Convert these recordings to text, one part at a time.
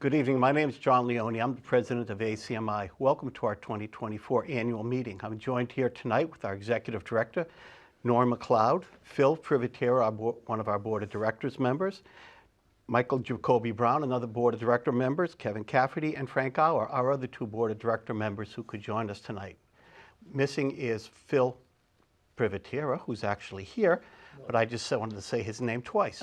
Good evening. My name is John Leone. I'm the president of ACMi. Welcome to our 2024 annual meeting. I'm joined here tonight with our executive director, Norm MacLeod, Phil Privatera, one of our board of directors members, Michael Jacoby Brown, another board of director members, Kevin Cafferty, and Frank Auer, our other two board of director members who could join us tonight. Missing is Phil Privatera, who's actually here, but I just wanted to say his name twice.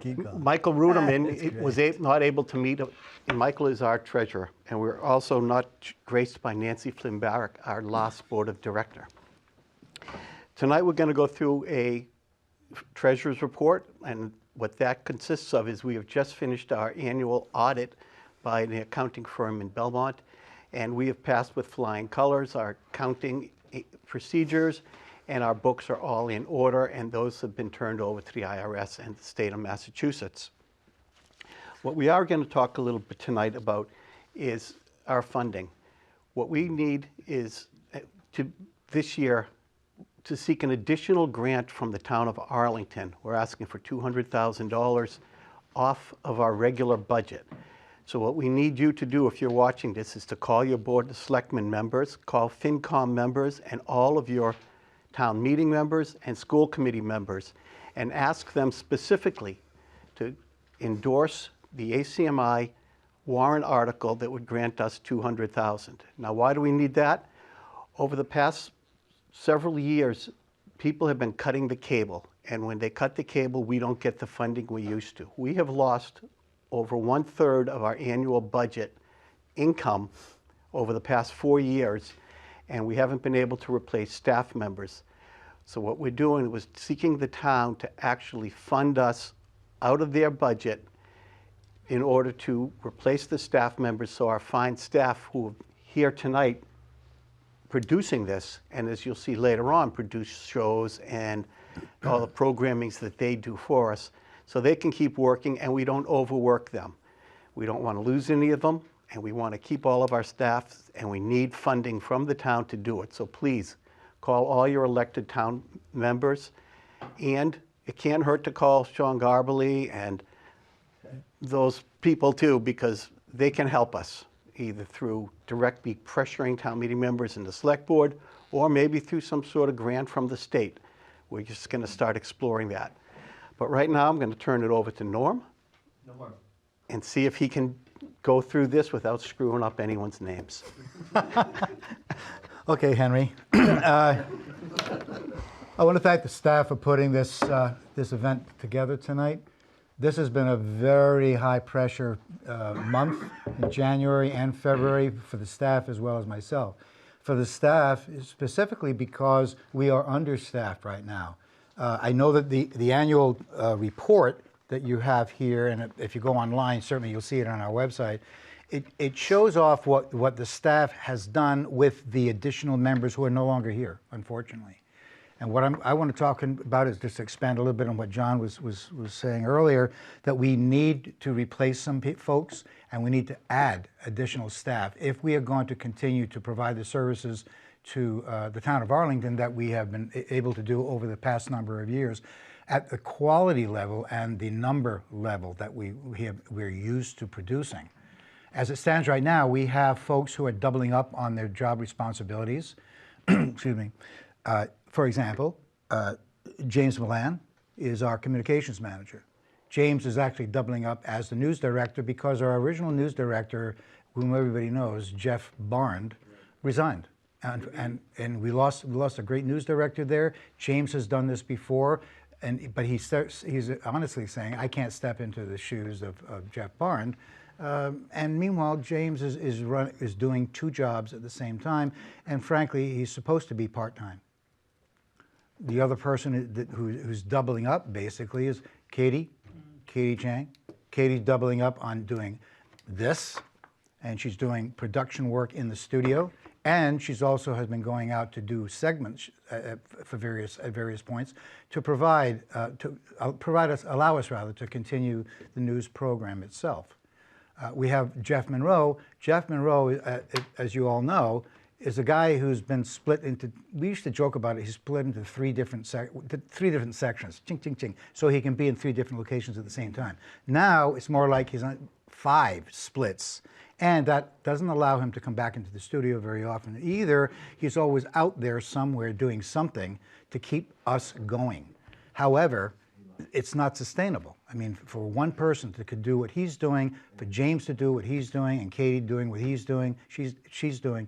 Keep going. Michael Ruderman was not able to meet, and Michael is our treasurer, and we're also not graced by Nancy Flynn Barrick, our last board of director. Tonight we're going to go through a treasurer's report, and what that consists of is we have just finished our annual audit by the accounting firm in Belmont, and we have passed with flying colors our accounting procedures, and our books are all in order, and those have been turned over to the IRS and the state of Massachusetts. What we are going to talk a little bit tonight about is our funding. What we need is this year to seek an additional grant from the town of Arlington. We're asking for $200,000 off of our regular budget. So what we need you to do, if you're watching this, is to call your Board of Selectmen members, call FinCom members, and all of your town meeting members and school committee members, and ask them specifically to endorse the ACMi warrant article that would grant us $200,000. Now, why do we need that? Over the past several years, people have been cutting the cable, and when they cut the cable, we don't get the funding we used to. We have lost over 1/3 of our annual budget income over the past 4 years, and we haven't been able to replace staff members. So what we're doing was seeking the town to actually fund us out of their budget in order to replace the staff members, so our fine staff who are here tonight producing this, and as you'll see later on, produce shows and all the programmings that they do for us, so they can keep working and we don't overwork them. We don't want to lose any of them, and we want to keep all of our staff, and we need funding from the town to do it. So please call all your elected town members, and it can't hurt to call Sean Garbely and those people too, because they can help us either through directly pressuring town meeting members and the select board, or maybe through some sort of grant from the state. We're just going to start exploring that. But right now I'm going to turn it over to Norm and see if he can go through this without screwing up anyone's names. Okay, Henry. I want to thank the staff for putting this event together tonight. This has been a very high-pressure month in January and February for the staff as well as myself. For the staff, specifically because we are understaffed right now. I know that the annual report that you have here, and if you go online, certainly you'll see it on our website, it shows off what the staff has done with the additional members who are no longer here, unfortunately. And what I want to talk about is just expand a little bit on what John was saying earlier, that we need to replace some folks and we need to add additional staff if we are going to continue to provide the services to the town of Arlington that we have been able to do over the past number of years at the quality level and the number level that we're used to producing. As it stands right now, we have folks who are doubling up on their job responsibilities. Excuse me. For example, James Milan is our communications manager. James is actually doubling up as the news director because our original news director, whom everybody knows, Jeff Barnd, resigned. And we lost a great news director there. James has done this before, but he's honestly saying, I can't step into the shoes of Jeff Barnd. And meanwhile, James is doing 2 jobs at the same time, and frankly, he's supposed to be part-time. The other person who's doubling up basically is Katie Chang. Katie's doubling up on doing this, and she's doing production work in the studio, and she's also has been going out to do segments at various points to allow us to continue the news program itself. We have Jeff Monroe. Jeff Monroe, as you all know, is a guy who's been split into, we used to joke about it, he's split into three different sections, ching, ching, ching, so he can be in 3 different locations at the same time. Now, it's more like he's on 5 splits. And that doesn't allow him to come back into the studio very often either. He's always out there somewhere doing something to keep us going. However, it's not sustainable. I mean, for one person to could do what he's doing, for James to do what he's doing, and Katie doing what he's doing, she's doing,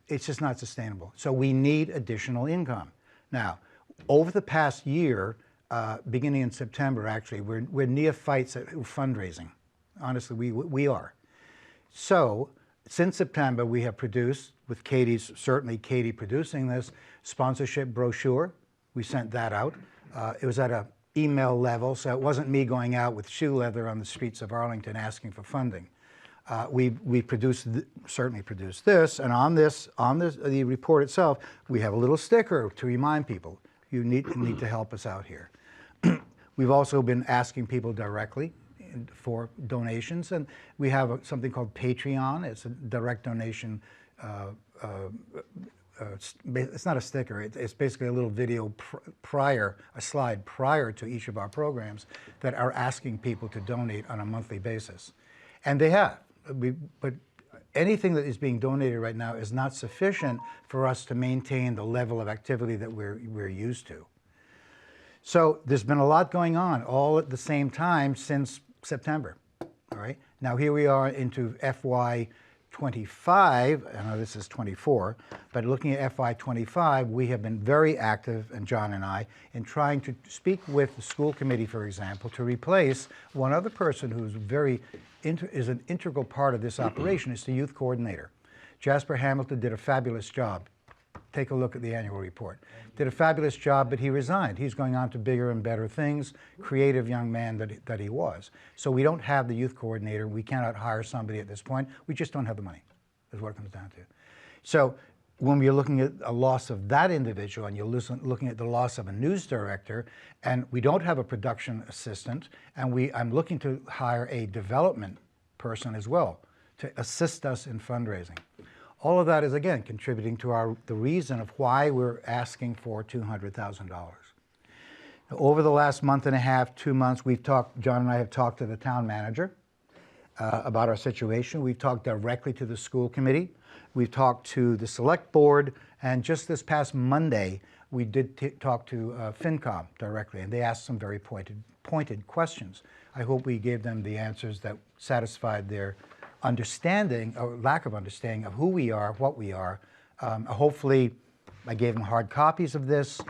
it's just not sustainable. So we need additional income. Now, over the past year, beginning in September, actually, we're neophytes at fundraising. Honestly, we are. So, since September, we have produced, with certainly Katie producing this, sponsorship brochure. We sent that out. It was at an email level, so it wasn't me going out with shoe leather on the streets of Arlington asking for funding. We certainly produced this, and on the report itself, we have a little sticker to remind people, you need to help us out here. We've also been asking people directly for donations, and we have something called Patreon. It's a direct donation. It's not a sticker. It's basically a little video a slide prior to each of our programs that are asking people to donate on a monthly basis, and they have. But anything that is being donated right now is not sufficient for us to maintain the level of activity that we're used to. So there's been a lot going on all at the same time since September. All right. Now here we are into FY 25. I know this is 24, but looking at FY 25, we have been very active, and John and I, in trying to speak with the school committee, for example, to replace one other person who's is an integral part of this operation. Is the youth coordinator. Jasper Hamilton did a fabulous job. Take a look at the annual report. Did a fabulous job, but he resigned. He's going on to bigger and better things, creative young man that he was. So we don't have the youth coordinator. We cannot hire somebody at this point. We just don't have the money, is what it comes down to. So when we're looking at a loss of that individual, and you're looking at the loss of a news director, and we don't have a production assistant, and I'm looking to hire a development person as well to assist us in fundraising. All of that is, again, contributing to the reason of why we're asking for $200,000. Over the last month and a half, 2 months, John and I have talked to the town manager about our situation. We've talked directly to the school committee. We've talked to the select board. And just this past Monday, we did talk to FinCom directly, and they asked some very pointed questions. I hope we gave them the answers that satisfied their understanding or lack of understanding of who we are, what we are. Hopefully, I gave them hard copies of this.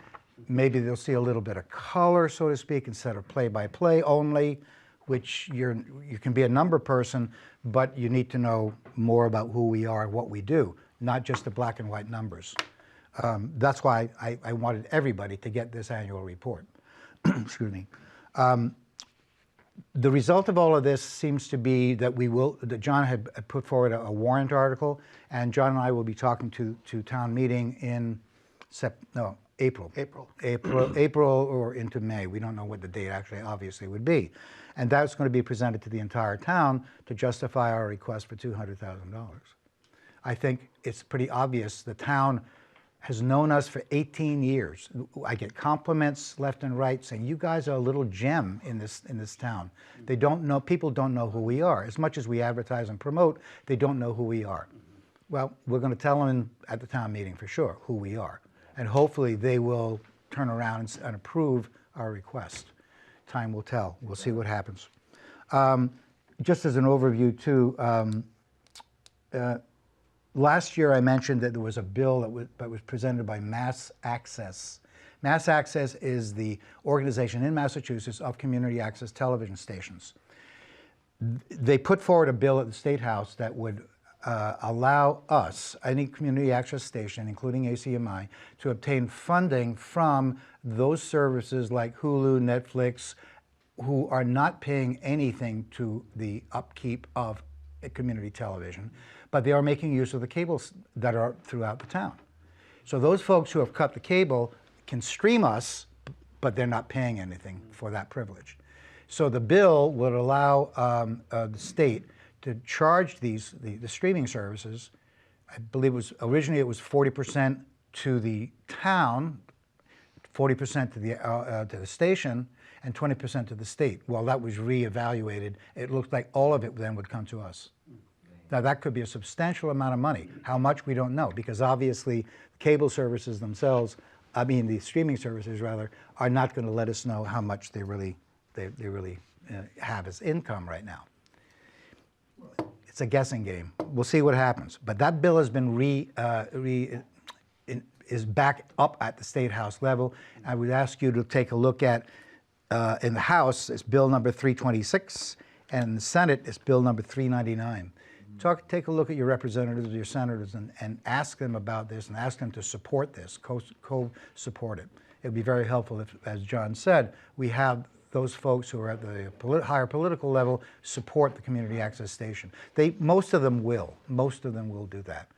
Maybe they'll see a little bit of color, so to speak, instead of play-by-play only, which you can be a number person, but you need to know more about who we are and what we do, not just the black and white numbers. That's why I wanted everybody to get this annual report. Excuse me. The result of all of this seems to be that John had put forward a warrant article, and John and I will be talking to town meeting in April or into May. We don't know what the date actually obviously would be. And that's going to be presented to the entire town to justify our request for $200,000. I think it's pretty obvious the town has known us for 18 years. I get compliments left and right saying, you guys are a little gem in this town. People don't know who we are. As much as we advertise and promote, they don't know who we are. Well, we're going to tell them at the town meeting for sure who we are. And hopefully they will turn around and approve our request. Time will tell. We'll see what happens. Just as an overview too, last year I mentioned that there was a bill that was presented by Mass Access. Mass Access is the organization in Massachusetts of community access television stations. They put forward a bill at the State House that would allow us, any community access station, including ACMi, to obtain funding from those services like Hulu, Netflix, who are not paying anything to the upkeep of community television, but they are making use of the cables that are throughout the town. So those folks who have cut the cable can stream us, but they're not paying anything for that privilege. So the bill would allow the state to charge the streaming services. I believe originally it was 40% to the town 40% to the station and 20% to the state. Well, that was reevaluated. It looked like all of it then would come to us. Now, that could be a substantial amount of money. How much, we don't know, because obviously cable services themselves, I mean the streaming services rather, are not going to let us know how much they really have as income right now. It's a guessing game. We'll see what happens. But that bill has been is back up at the State House level. I would ask you to take a look at, in the House, it's bill number 326, and in the Senate, it's bill number 399. Take a look at your representatives, your senators, and ask them about this, and ask them to support this, co-support it. It would be very helpful if, as John said, we have those folks who are at the higher political level support the community access station. Most of them will do that.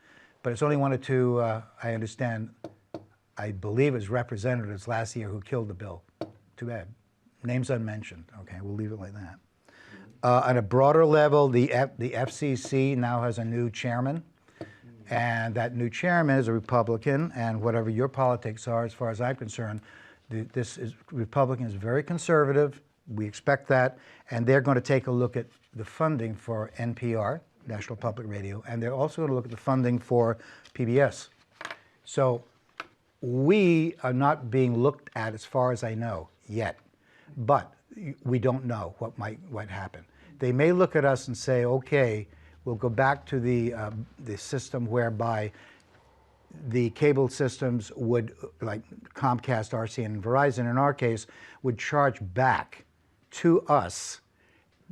But it's only one or two, I understand, I believe it was representatives last year who killed the bill. Too bad. Names unmentioned. Okay, we'll leave it like that. On a broader level, the FCC now has a new chairman, and that new chairman is a Republican, and whatever your politics are, as far as I'm concerned, Republican is very conservative. We expect that, and they're going to take a look at the funding for NPR, National Public Radio, and they're also going to look at the funding for PBS. So we are not being looked at, as far as I know, yet, but we don't know what might happen. They may look at us and say, okay, we'll go back to the system whereby the cable systems would, like Comcast, RCN, and Verizon in our case, would charge back to us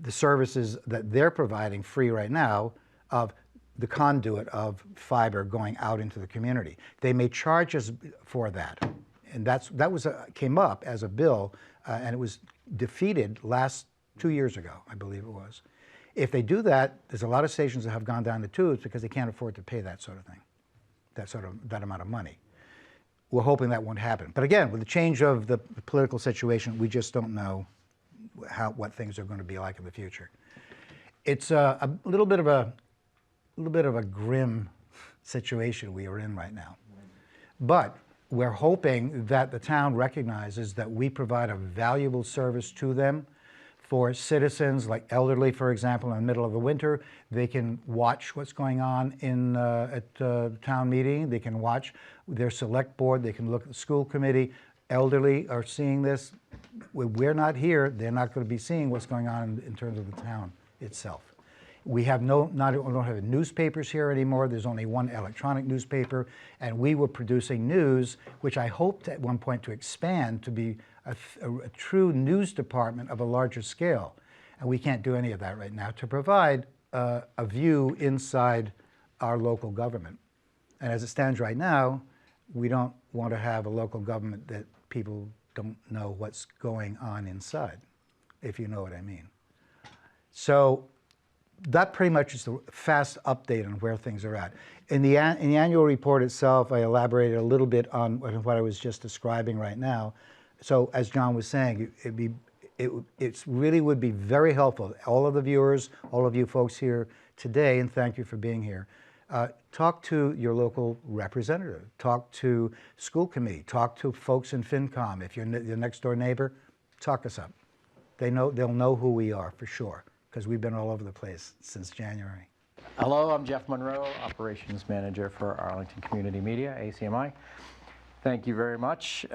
the services that they're providing free right now of the conduit of fiber going out into the community. They may charge us for that. And that came up as a bill, and it was defeated 2 years ago, I believe it was. If they do that, there's a lot of stations that have gone down the tubes because they can't afford to pay that sort of thing, that amount of money. We're hoping that won't happen. But again, with the change of the political situation, we just don't know what things are going to be like in the future. It's a little bit of a grim situation we are in right now. But we're hoping that the town recognizes that we provide a valuable service to them. For citizens, like elderly, for example, in the middle of the winter, they can watch what's going on at the town meeting. They can watch their select board. They can look at the school committee. Elderly are seeing this. We're not here. They're not going to be seeing what's going on in terms of the town itself. We have don't have newspapers here anymore. There's only one electronic newspaper, and we were producing news, which I hoped at one point to expand to be a true news department of a larger scale. And we can't do any of that right now to provide a view inside our local government. And as it stands right now, we don't want to have a local government that people don't know what's going on inside, if you know what I mean. So that pretty much is the fast update on where things are at. In the annual report itself, I elaborated a little bit on what I was just describing right now. So as John was saying, it really would be very helpful. All of the viewers, all of you folks here today, and thank you for being here, talk to your local representative, talk to school committee, talk to folks in FinCom. If you're your next door neighbor, talk us up. They'll know who we are for sure, because we've been all over the place since January. Hello, I'm Jeff Monroe, Operations Manager for Arlington Community Media, ACMi. Thank you very much.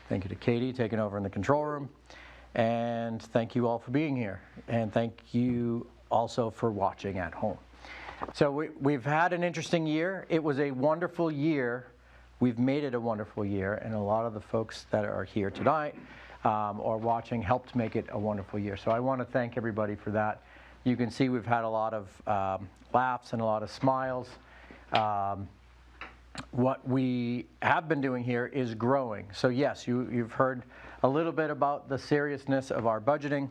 Thank you to Katie taking over in the control room. And thank you all for being here. And thank you also for watching at home. So we've had an interesting year. It was a wonderful year. We've made it a wonderful year. And a lot of the folks that are here tonight or watching helped make it a wonderful year. So I want to thank everybody for that. You can see we've had a lot of laughs and a lot of smiles. What we have been doing here is growing. So yes, you've heard a little bit about the seriousness of our budgeting,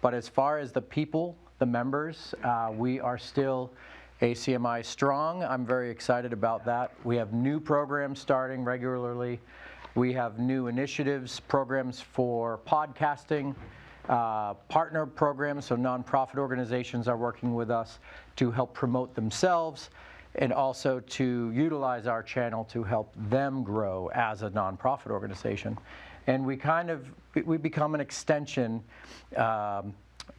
but as far as the people, the members, we are still ACMi strong. I'm very excited about that. We have new programs starting regularly. We have new initiatives, programs for podcasting, partner programs, so nonprofit organizations are working with us to help promote themselves. and also to utilize our channel to help them grow as a nonprofit organization. And we become an extension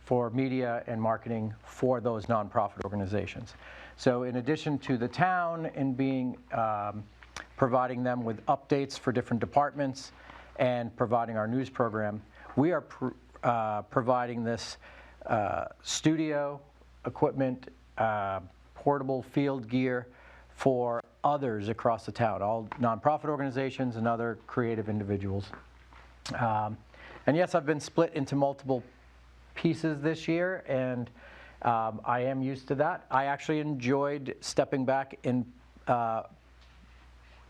for media and marketing for those nonprofit organizations. So in addition to the town and being providing them with updates for different departments and providing our news program, we are providing this studio equipment, portable field gear for others across the town, all nonprofit organizations and other creative individuals. And yes, I've been split into multiple pieces this year, and I am used to that. I actually enjoyed stepping back in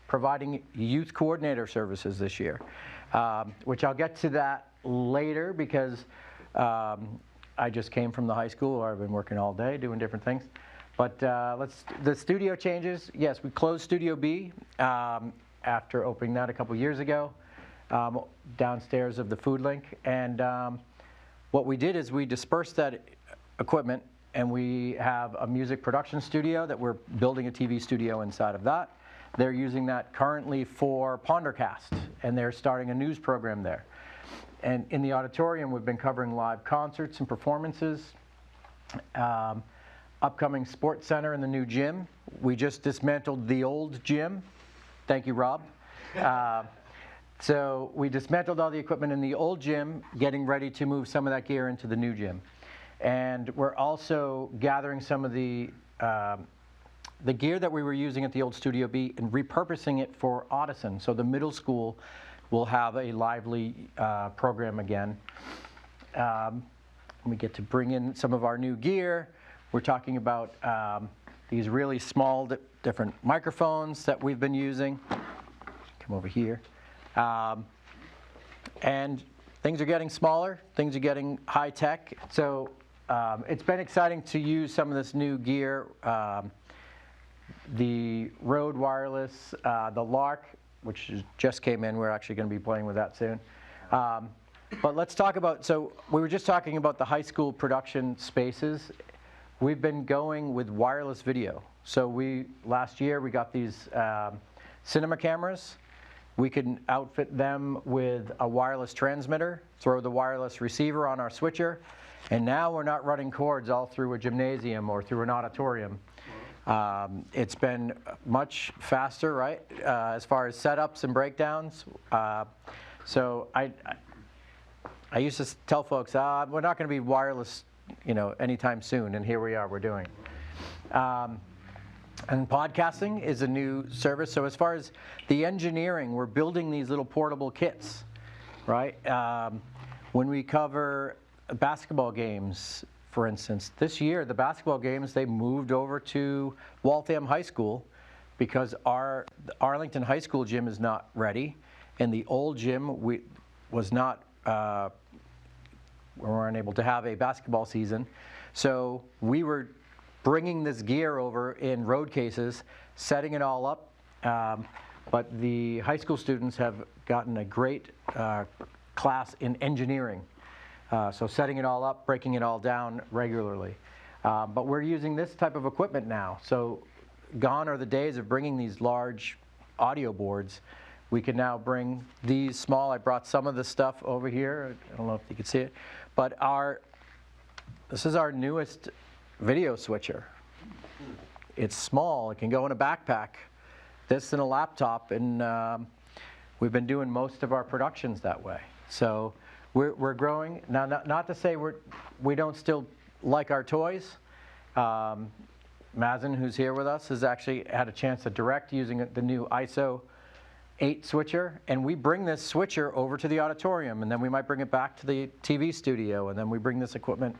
providing youth coordinator services this year, which I'll get to that later because I just came from the high school where I've been working all day doing different things. But the studio changes. Yes, we closed Studio B after opening that a couple years ago, downstairs of the Food Link. And what we did is we dispersed that equipment, and we have a music production studio that we're building a TV studio inside of that. They're using that currently for Pondercast, and they're starting a news program there. And in the auditorium, we've been covering live concerts and performances, upcoming sports center in the new gym. We just dismantled the old gym. Thank you, Rob. So we dismantled all the equipment in the old gym, getting ready to move some of that gear into the new gym. And we're also gathering some of the gear that we were using at the old Studio B and repurposing it for Audison. So the middle school will have a lively program again. We get to bring in some of our new gear. We're talking about these really small different microphones that we've been using. Come over here. And things are getting smaller, things are getting high tech. So it's been exciting to use some of this new gear. The Rode Wireless, the Lark, which just came in. We're actually going to be playing with that soon. But let's talk about, so we were just talking about the high school production spaces. We've been going with wireless video. So last year we got these cinema cameras. We can outfit them with a wireless transmitter, throw the wireless receiver on our switcher, and now we're not running cords all through a gymnasium or through an auditorium. It's been much faster, right, as far as setups and breakdowns. So I used to tell folks, we're not going to be wireless, anytime soon, and here we are, we're doing. And podcasting is a new service. So as far as the engineering, we're building these little portable kits, right? When we cover basketball games, for instance, this year, the basketball games, they moved over to Waltham High School because our Arlington High School gym is not ready, and the old gym was not, we weren't able to have a basketball season. So we were bringing this gear over in road cases, setting it all up, but the high school students have gotten a great class in engineering. So setting it all up, breaking it all down regularly. But we're using this type of equipment now. So gone are the days of bringing these large audio boards. We can now bring these small. I brought some of the stuff over here. I don't know if you can see it. But this is our newest video switcher. It's small. It can go in a backpack. This in a laptop. And we've been doing most of our productions that way. So we're growing. Now, not to say we don't still like our toys. Mazen, who's here with us, has actually had a chance to direct using the new ISO 8 switcher. And we bring this switcher over to the auditorium, and then we might bring it back to the TV studio, and then we bring this equipment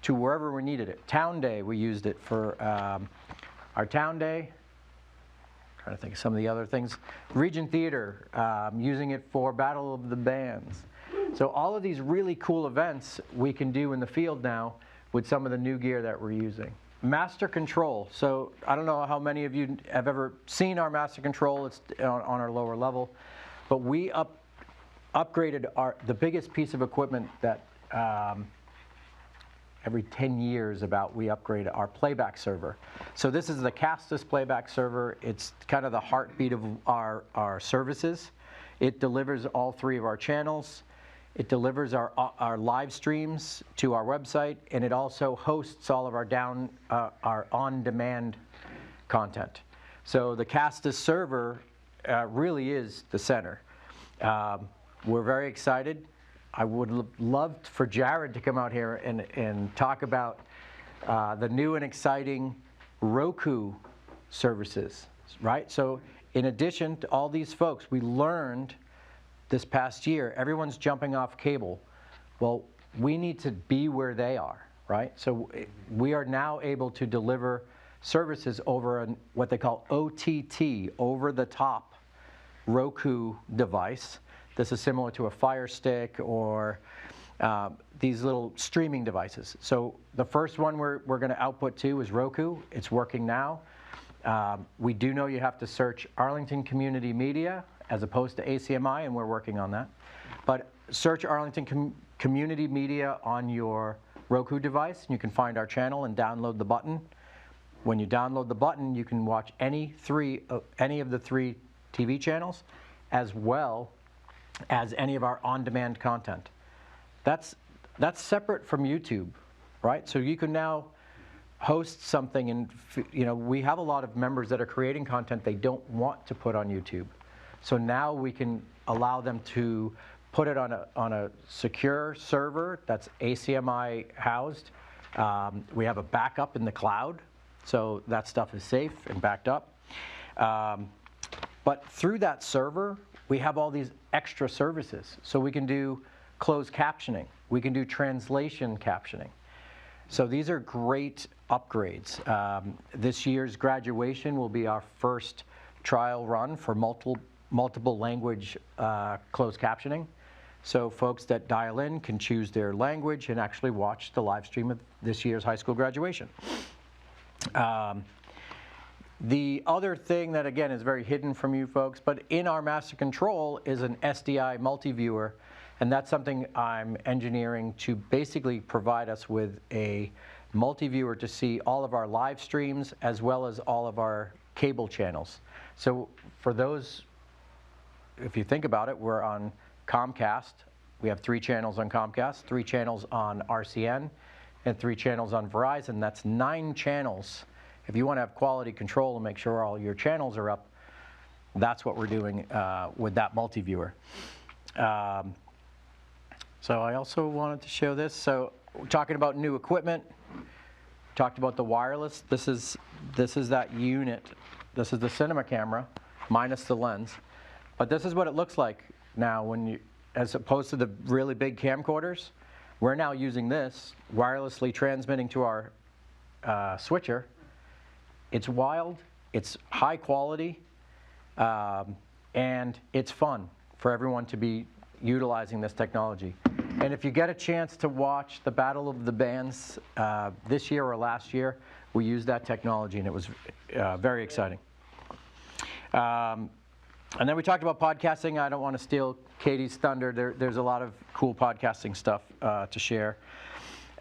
to wherever we needed it. Town Day, we used it for our Town Day. Trying to think of some of the other things. Regent Theater, using it for Battle of the Bands. So all of these really cool events we can do in the field now with some of the new gear that we're using. Master Control. So I don't know how many of you have ever seen our Master Control. It's on our lower level. But we upgraded the biggest piece of equipment that every 10 years about we upgrade our playback server. So this is the Castus playback server. It's kind of the heartbeat of our services. It delivers all 3 of our channels. It delivers our live streams to our website, and it also hosts all of our on-demand content. So the Castus server really is the center. We're very excited. I would love for Jared to come out here and talk about the new and exciting Roku services, right? So in addition to all these folks, we learned this past year, everyone's jumping off cable. Well, we need to be where they are, right? So we are now able to deliver services over what they call OTT, over-the-top Roku device. This is similar to a Fire Stick or these little streaming devices. So the first one we're going to output to is Roku. It's working now. We do know you have to search Arlington Community Media as opposed to ACMi, and we're working on that. But search Arlington Community Media on your Roku device, and you can find our channel and download the button. When you download the button, you can watch any of the 3 TV channels, as well as any of our on-demand content. That's separate from YouTube, right? So you can now host something, and we have a lot of members that are creating content they don't want to put on YouTube. So now we can allow them to put it on a secure server that's ACMi housed. We have a backup in the cloud, so that stuff is safe and backed up. But through that server, we have all these extra services. So we can do closed captioning. We can do translation captioning. So these are great upgrades. This year's graduation will be our first trial run for multiple language closed captioning. So folks that dial in can choose their language and actually watch the live stream of this year's high school graduation. The other thing that, again, is very hidden from you folks, but in our master control is an SDI multi-viewer, and that's something I'm engineering to basically provide us with a multi-viewer to see all of our live streams as well as all of our cable channels. So for those, if you think about it, we're on Comcast. We have 3 channels on Comcast, 3 channels on RCN, and 3 channels on Verizon. That's 9 channels. If you want to have quality control and make sure all your channels are up, that's what we're doing with that multi-viewer. So I also wanted to show this. So we're talking about new equipment. Talked about the wireless. This is that unit. This is the cinema camera minus the lens. But this is what it looks like now when you, as opposed to the really big camcorders. We're now using this wirelessly transmitting to our switcher. It's wild, it's high quality, and it's fun for everyone to be utilizing this technology. And if you get a chance to watch the Battle of the Bands this year or last year, we used that technology, and it was very exciting. And then we talked about podcasting. I don't want to steal Katie's thunder. There's a lot of cool podcasting stuff to share.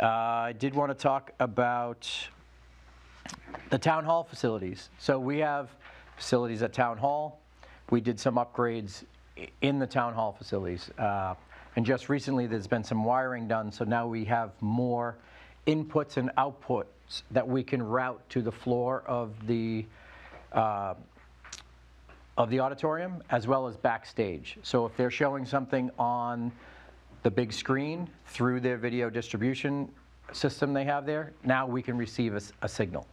I did want to talk about the town hall facilities. So we have facilities at town hall. We did some upgrades in the town hall facilities. And just recently there's been some wiring done, so now we have more inputs and outputs that we can route to the floor of the auditorium as well as backstage. So if they're showing something on the big screen through their video distribution system they have there, now we can receive a signal.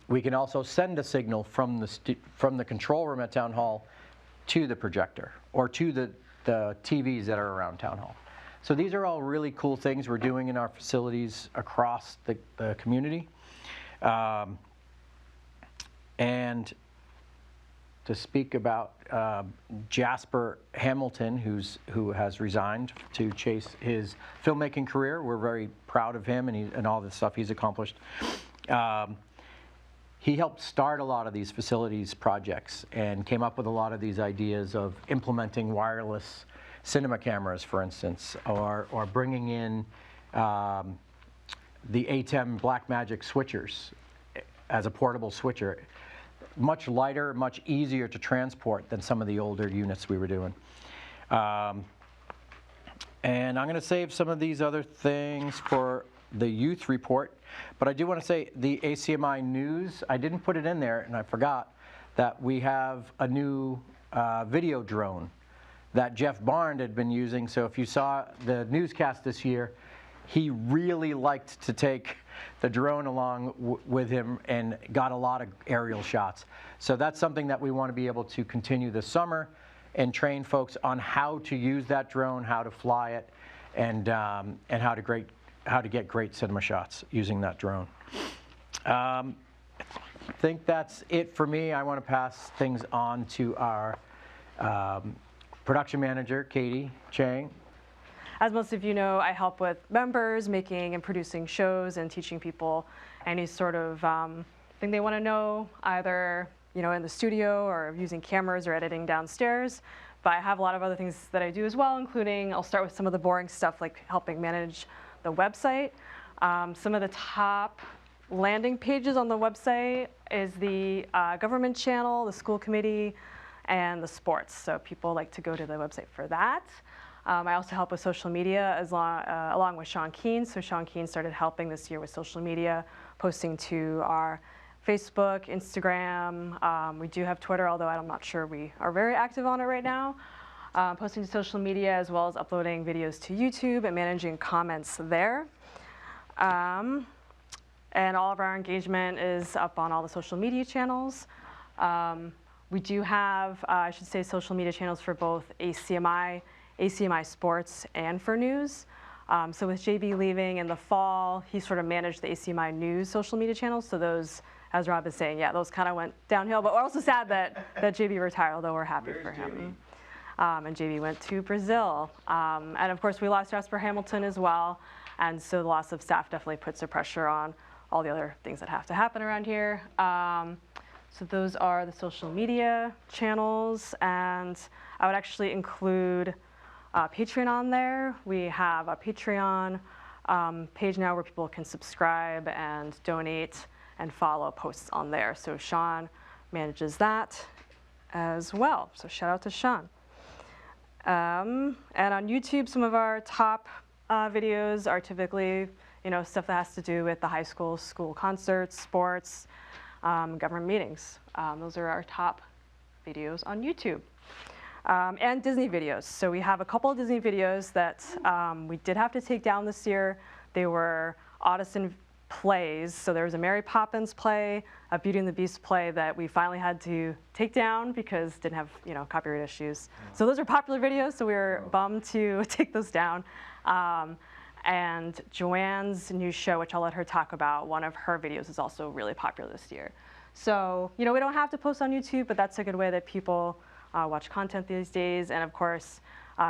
We can also send a signal from the control room at Town Hall to the projector or to the TVs that are around Town Hall. So these are all really cool things we're doing in our facilities across the community. And to speak about Jasper Hamilton, who has resigned to chase his filmmaking career. We're very proud of him and all the stuff he's accomplished. He helped start a lot of these facilities projects and came up with a lot of these ideas of implementing wireless cinema cameras, for instance, or bringing in the ATEM Blackmagic switchers as a portable switcher. Much lighter, much easier to transport than some of the older units we were doing. And I'm going to save some of these other things for the youth report, but I do want to say the ACMi news, I didn't put it in there and I forgot that we have a new video drone that Jeff Barnes had been using. So if you saw the newscast this year, he really liked to take the drone along with him and got a lot of aerial shots. So that's something that we want to be able to continue this summer and train folks on how to use that drone, how to fly it, and how to get great cinema shots using that drone. I think that's it for me. I want to pass things on to our production manager, Katie Chang. As most of you know, I help with members making and producing shows and teaching people any sort of thing they want to know, either in the studio or using cameras or editing downstairs. But I have a lot of other things that I do as well, including, I'll start with some of the boring stuff like helping manage the website. Some of the top landing pages on the website is the government channel, the school committee, and the sports. So people like to go to the website for that. I also help with social media along with Sean Keane. So Sean Keane started helping this year with social media, posting to our Facebook, Instagram. We do have Twitter, although I'm not sure we are very active on it right now. Posting to social media as well as uploading videos to YouTube and managing comments there. And all of our engagement is up on all the social media channels. We do have, I should say, social media channels for both ACMi Sports, and for news. So with JB leaving in the fall, he sort of managed the ACMi news social media channels. So those, as Rob is saying, yeah, those kind of went downhill. But we're also sad that JB retired, although we're happy for him. And JB went to Brazil. And of course, we lost Jasper Hamilton as well. And so the loss of staff definitely puts some pressure on all the other things that have to happen around here. So those are the social media channels. And I would actually include Patreon on there. We have a Patreon page now where people can subscribe and donate and follow posts on there. So Sean manages that as well. So shout out to Sean. And on YouTube, some of our top videos are typically, stuff that has to do with the high school, school concerts, sports, government meetings. Those are our top videos on YouTube. And Disney videos. So we have a couple of Disney videos that we did have to take down this year. They were Audison plays. So there was a Mary Poppins play, a Beauty and the Beast play that we finally had to take down because didn't have copyright issues. So those are popular videos, so we were bummed to take those down. And Joanne's new show, which I'll let her talk about, one of her videos is also really popular this year. So we don't have to post on YouTube, but that's a good way that people watch content these days. And of course,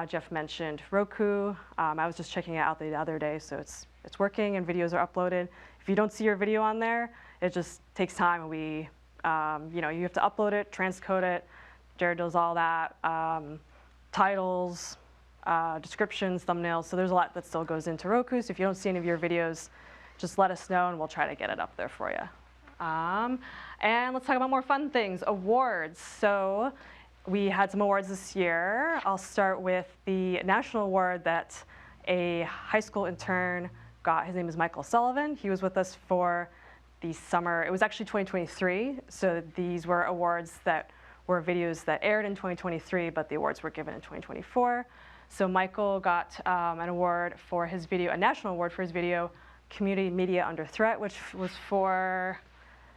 Jeff mentioned Roku. I was just checking it out the other day, so it's working and videos are uploaded. If you don't see your video on there, it just takes time. We, you have to upload it, transcode it. Jared does all that. Titles, descriptions, thumbnails. So there's a lot that still goes into Roku. So if you don't see any of your videos, just let us know and we'll try to get it up there for you. And let's talk about more fun things. Awards. So we had some awards this year. I'll start with the national award that a high school intern got. His name is Michael Sullivan. He was with us for the summer. It was actually 2023. So these were awards that were videos that aired in 2023, but the awards were given in 2024. So Michael got an award for his video, a national award for his video, Community Media Under Threat, which was for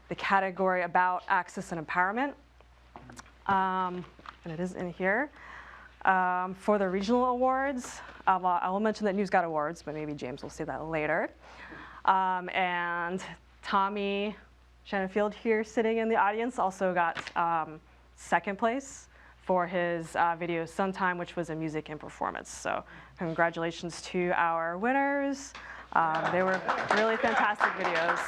the category about access and empowerment. And it is in here. For the regional awards, I will mention that News got awards, but maybe James will say that later. And Tommy Shannonfield here sitting in the audience also got second place for his video Sometime, which was a music and performance. So congratulations to our winners. They were really fantastic videos.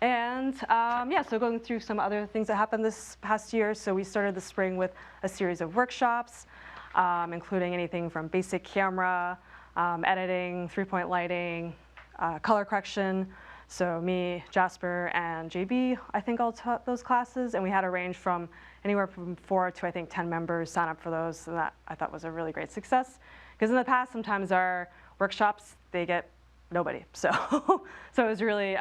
And so going through some other things that happened this past year. So we started the spring with a series of workshops, including anything from basic camera editing, 3-point lighting, color correction. So me, Jasper, and JB, I think all taught those classes, and we had a range from anywhere from 4 to I think 10 members sign up for those, and that I thought was a really great success. Because in the past, sometimes our workshops, they get nobody. So, so it was really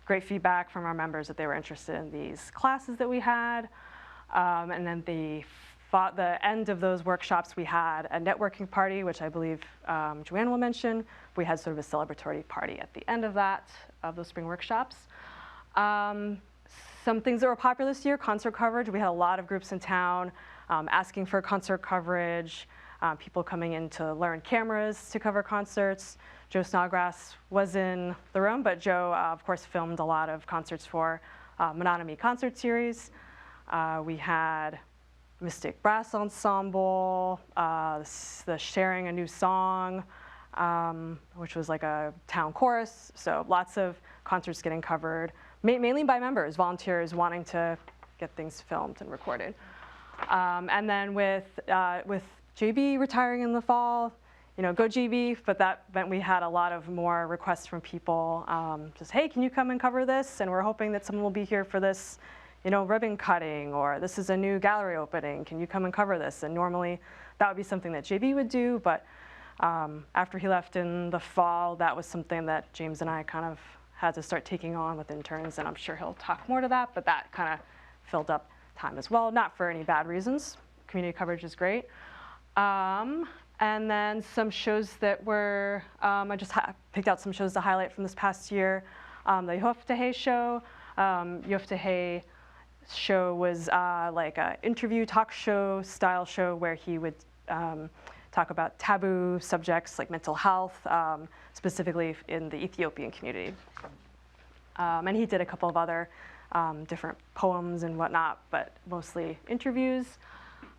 great feedback from our members that they were interested in these classes that we had. And then the end of those workshops, we had a networking party, which I believe Joanne will mention. We had sort of a celebratory party at the end of those spring workshops. Some things that were popular this year, concert coverage. We had a lot of groups in town asking for concert coverage, people coming in to learn cameras to cover concerts. Joe Snodgrass was in the room, but Joe, of course, filmed a lot of concerts for Monotony Concert Series. We had Mystic Brass Ensemble, the Sharing a New Song, which was like a town chorus. So lots of concerts getting covered, mainly by members, volunteers wanting to get things filmed and recorded. And then with JB retiring in the fall, go GB, but that meant we had a lot of more requests from people, just, hey, can you come and cover this? And we're hoping that someone will be here for this, ribbon cutting, or this is a new gallery opening, can you come and cover this? And normally that would be something that JB would do, but after he left in the fall, that was something that James and I kind of had to start taking on with interns, and I'm sure he'll talk more to that, but that kind of filled up time as well, not for any bad reasons. Community coverage is great. And then some shows that were, I just picked out some shows to highlight from this past year. The Yoftahe show. Yoftahe show was like an interview talk show style show where he would talk about taboo subjects like mental health, specifically in the Ethiopian community. And he did a couple of other different poems and whatnot, but mostly interviews.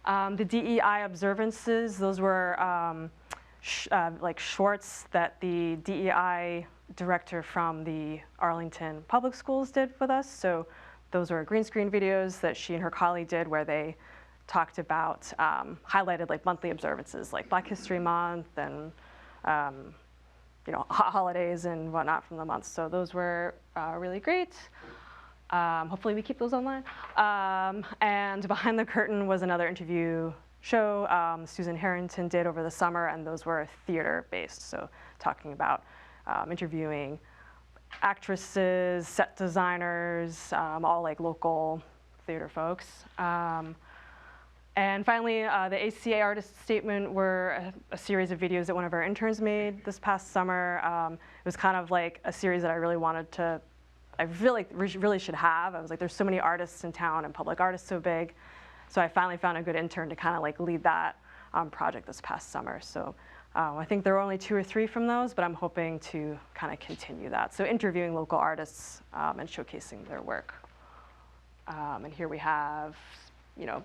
The DEI observances, those were like shorts that the DEI director from the Arlington Public Schools did with us. So those were green screen videos that she and her colleague did where they talked about, highlighted like monthly observances like Black History Month and holidays and whatnot from the month. So those were really great. Hopefully we keep those online. And Behind the Curtain was another interview show Susan Harrington did over the summer, and those were theater-based, so talking about interviewing actresses, set designers, all like local theater folks. And finally, the ACA Artist Statement were a series of videos that one of our interns made this past summer. It was kind of like a series that I really wanted to, I really should have. I was like, there's so many artists in town and public art is so big. So I finally found a good intern to kind of like lead that project this past summer. So I think there were only 2 or 3 from those, but I'm hoping to kind of continue that. So interviewing local artists and showcasing their work. And here we have,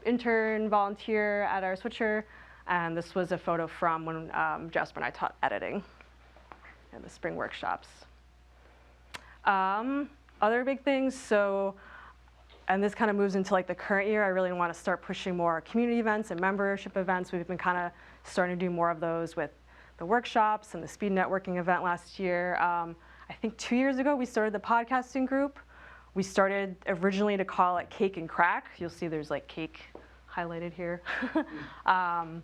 intern, volunteer at our switcher. And this was a photo from when Jasper and I taught editing in the spring workshops. Other big things, and this kind of moves into like the current year, I really want to start pushing more community events and membership events. We've been kind of starting to do more of those with the workshops and the speed networking event last year. I think 2 years ago, we started the podcasting group. We started originally to call it Cake and Crack. You'll see there's like cake highlighted here. I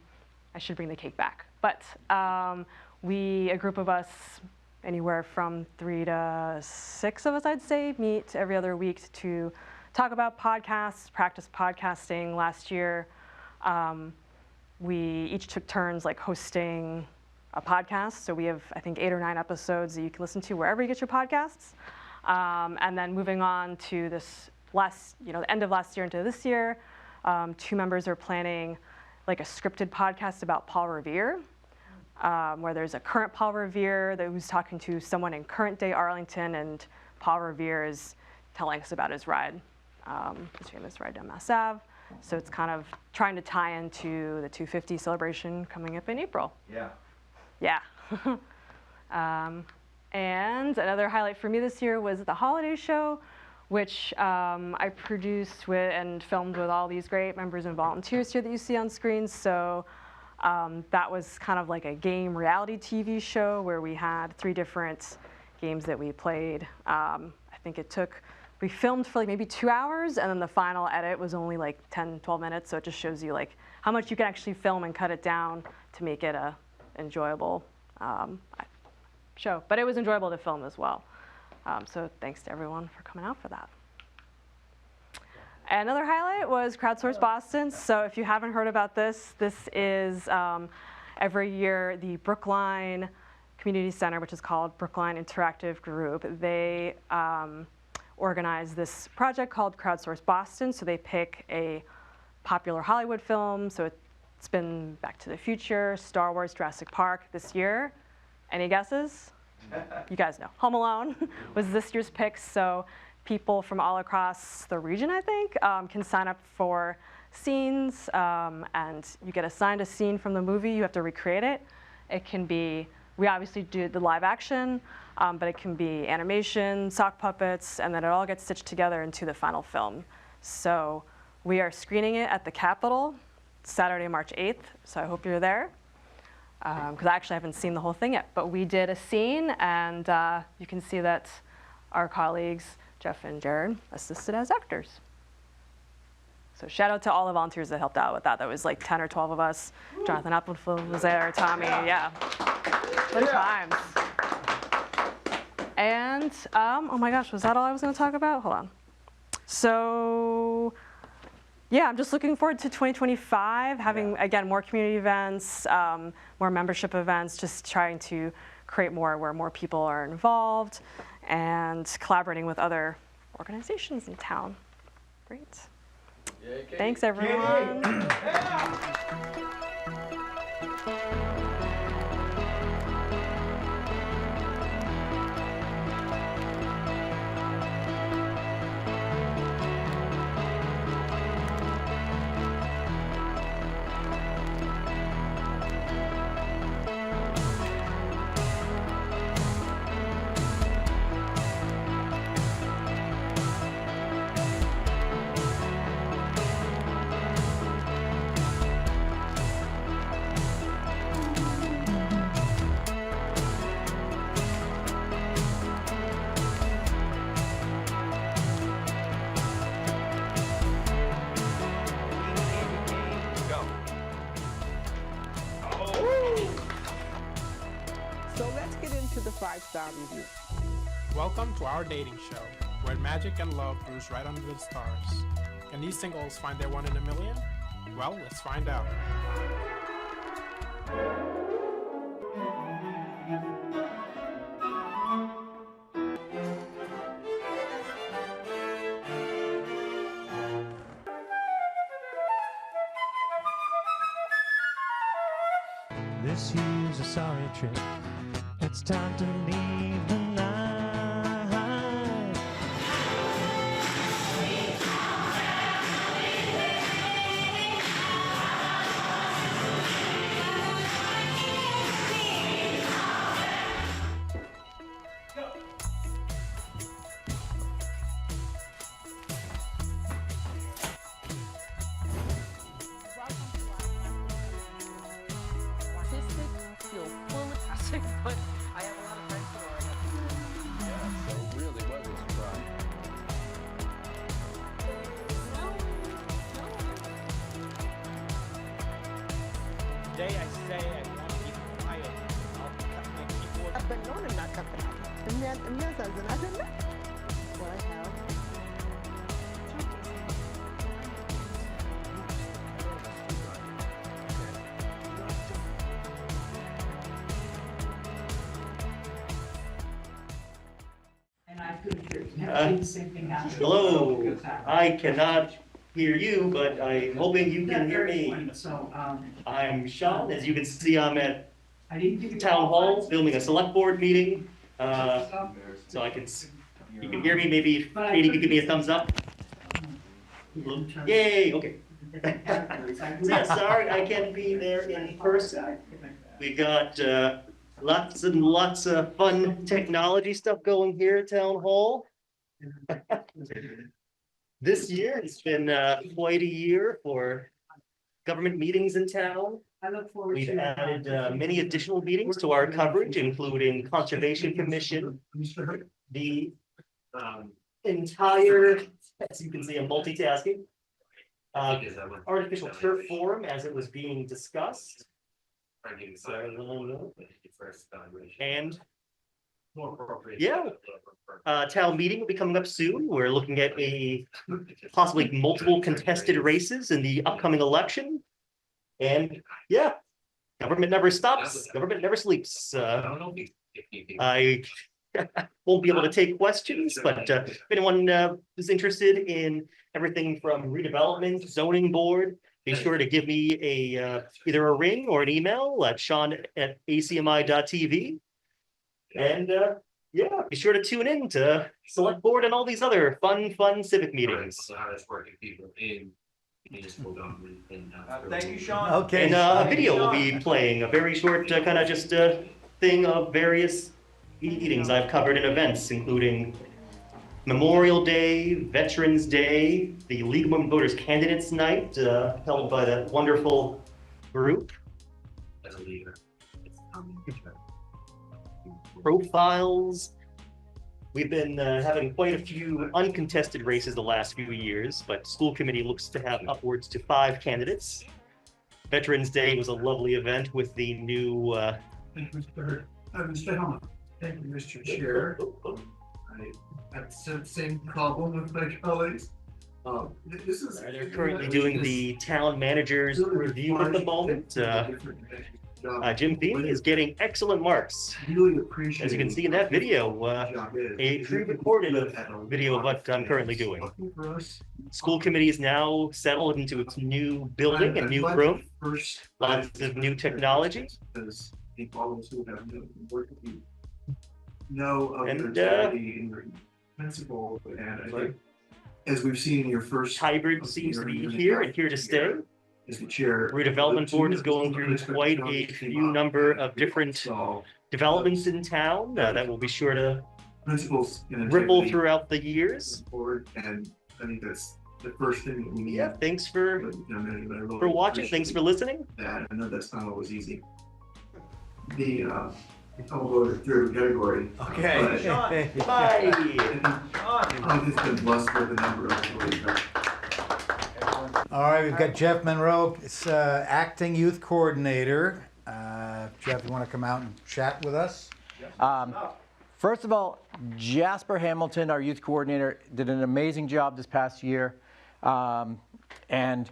should bring the cake back. But a group of us, anywhere from 3 to 6 of us, I'd say, meet every other week to talk about podcasts, practice podcasting. Last year, we each took turns like hosting a podcast. So we have, I think, 8 or 9 episodes that you can listen to wherever you get your podcasts. And then moving on to this the end of last year into this year, 2 members are planning like a scripted podcast about Paul Revere. Where there's a current Paul Revere who's talking to someone in current day Arlington, and Paul Revere is telling us about his ride, his famous ride down Mass Ave. So it's kind of trying to tie into the 250 celebration coming up in April. Yeah. Yeah. And another highlight for me this year was the holiday show, which I produced and filmed with all these great members and volunteers here that you see on screen. So That was kind of like a game reality TV show where we had 3 different games that we played. I think we filmed for like maybe 2 hours, and then the final edit was only like 10, 12 minutes. So it just shows you like how much you can actually film and cut it down to make it a enjoyable show. But it was enjoyable to film as well. So thanks to everyone for coming out for that. Another highlight was Crowdsource Boston. So if you haven't heard about this, this is every year the Brookline Community Center, which is called Brookline Interactive Group. They organize this project called Crowdsource Boston. So they pick a popular Hollywood film. So it's been Back to the Future, Star Wars, Jurassic Park this year. Any guesses? You guys know. Home Alone was this year's pick. So people from all across the region, I think, can sign up for scenes, and you get assigned a scene from the movie. You have to recreate it. It can be, we obviously do the live action, but it can be animation, sock puppets, and then it all gets stitched together into the final film. So we are screening it at the Capitol Saturday, March 8th, so I hope you're there. Because I actually haven't seen the whole thing yet, but we did a scene, and you can see that our colleagues, Jeff and Jared, assisted as actors. So shout out to all the volunteers that helped out with that. That was like 10 or 12 of us. Jonathan Applefield was there, Tommy, yeah. Good times. And, oh my gosh, was that all I was gonna talk about? Hold on. So, yeah, I'm just looking forward to 2025, having, again, more community events, more membership events, just trying to create more where more people are involved and collaborating with other organizations in town. Great. Yay, Katie. Thanks, everyone. So let's get into the 5-star review. Welcome to our dating show, where magic and love brews right under the stars. Can these singles find their one in a million? Well, let's find out. This here's a sorry trick. It's time to leave the night. But I have a lot of friends who are So it really was a surprise. Today I say I want to keep quiet. I'll cut my keyboard. Benoni nakapela. Mianza zinadena. What I have. Hello, I cannot hear you, but I'm hoping you can hear me. I'm Sean, as you can see, I'm at Town Hall, filming a select board meeting. So you can hear me, maybe Katie could give me a thumbs up. Yay, okay. Yeah, sorry, I can't be there in person. We got lots and lots of fun technology stuff going here at Town Hall. This year, it's been quite a year for government meetings in town. We've added many additional meetings to our coverage, including Conservation Commission, the entire, as you can see, I'm multitasking, artificial turf forum as it was being discussed. And yeah, town meeting will be coming up soon. We're looking at possibly multiple contested races in the upcoming election. And yeah, government never stops. Government never sleeps. I won't be able to take questions, but if anyone is interested in everything from redevelopment, zoning board, be sure to give me either a ring or an email at sean@acmi.tv. And yeah, be sure to tune in to select board and all these other fun civic meetings. Thank you, Sean. Okay. And a video will be playing, a very short kind of just thing of various meetings I've covered in events, including Memorial Day, Veterans Day, the League of Women Voters Candidates Night, held by that wonderful group. Profiles. We've been having quite a few uncontested races the last few years, but school committee looks to have upwards to 5 candidates. Veterans Day was a lovely event with the new. Thank you, Mr. Helmut. Thank you, Mr. Chair. I have the same problem with my colleagues. This is. They're currently doing the town manager's review at the moment. Jim Feeney is getting excellent marks. Really appreciate. As you can see in that video, a pre-recorded video of what I'm currently doing. School committee is now settled into its new building and new room. Lots of new technology. Principle, and I think, as we've seen in your first. Hybrid seems to be here and here to stay. As the chair. Redevelopment board is going through quite a few number of different developments in town that will be sure to ripple throughout the years. And I think that's the first thing that we need. Yeah, thanks for watching. Thanks for listening. That I know that's not always easy. I'll go to the third category. Okay. Bye. I've just been blessed with a number of. All right, we've got Jeff Monroe, acting youth coordinator. Jeff, you want to come out and chat with us? First of all, Jasper Hamilton, our youth coordinator, did an amazing job this past year, and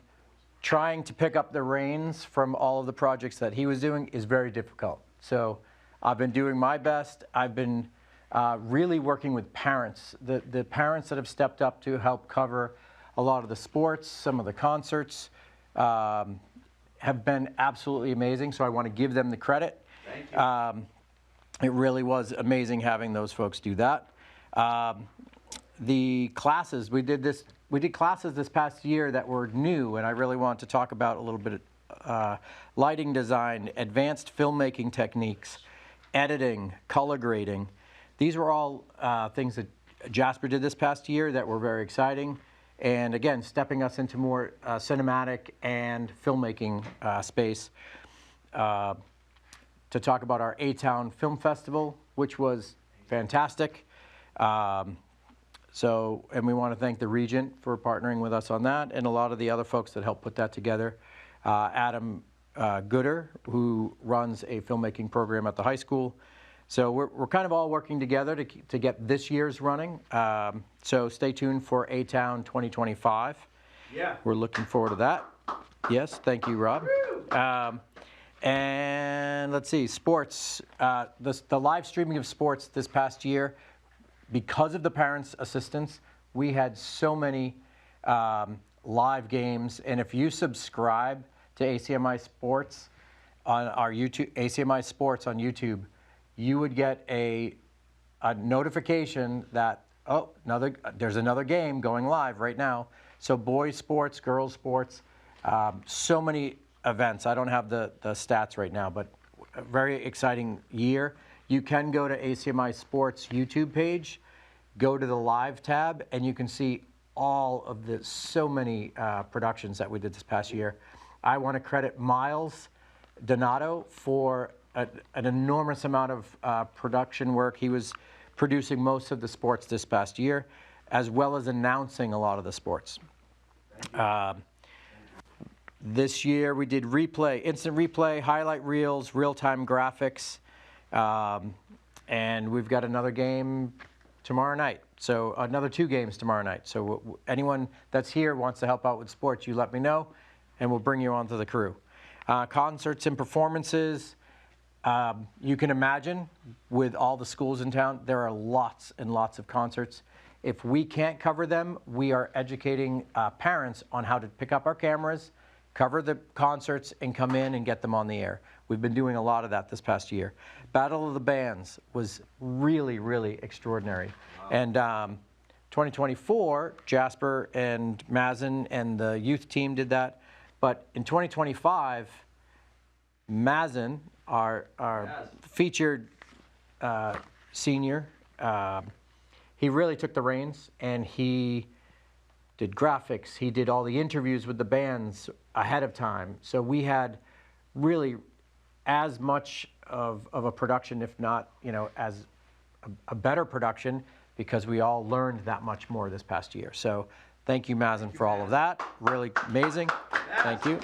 trying to pick up the reins from all of the projects that he was doing is very difficult. So I've been doing my best. I've been really working with parents, the parents that have stepped up to help cover a lot of the sports, some of the concerts have been absolutely amazing. So I want to give them the credit. Thank you. It really was amazing having those folks do that. The classes, we did classes this past year that were new, and I really want to talk about a little bit of lighting design, advanced filmmaking techniques, editing, color grading. These were all things that Jasper did this past year that were very exciting. And again, stepping us into more cinematic and filmmaking space to talk about our A-Town Film Festival, which was fantastic. And we want to thank the Regent for partnering with us on that, and a lot of the other folks that helped put that together. Adam Gooder, who runs a filmmaking program at the high school. So we're kind of all working together to get this year's running. So stay tuned for A-Town 2025. Yeah. We're looking forward to that. Yes, thank you, Rob. And let's see, sports. The live streaming of sports this past year, because of the parents' assistance, we had so many live games. And if you subscribe to ACMi Sports on our YouTube, ACMi Sports on YouTube, you would get a notification that, oh, there's another game going live right now. So boys sports, girls sports, so many events. I don't have the stats right now, but a very exciting year. You can go to ACMi Sports YouTube page, go to the live tab, and you can see all of so many productions that we did this past year. I want to credit Miles Donato for an enormous amount of production work. He was producing most of the sports this past year, as well as announcing a lot of the sports. This year we did replay, instant replay, highlight reels, real-time graphics, and we've got another game tomorrow night. So another 2 games tomorrow night. So anyone that's here wants to help out with sports, you let me know, and we'll bring you onto the crew. Concerts and performances. You can imagine with all the schools in town, there are lots and lots of concerts. If we can't cover them, we are educating parents on how to pick up our cameras, cover the concerts, and come in and get them on the air. We've been doing a lot of that this past year. Battle of the Bands was really, really extraordinary. And 2024, Jasper and Mazen and the youth team did that. But in 2025, Mazen, our featured senior, he really took the reins, and he did graphics. He did all the interviews with the bands ahead of time. So we had really as much of a production, if not, as a better production, because we all learned that much more this past year. So thank you, Mazen, for all of that. Really amazing. Thank you.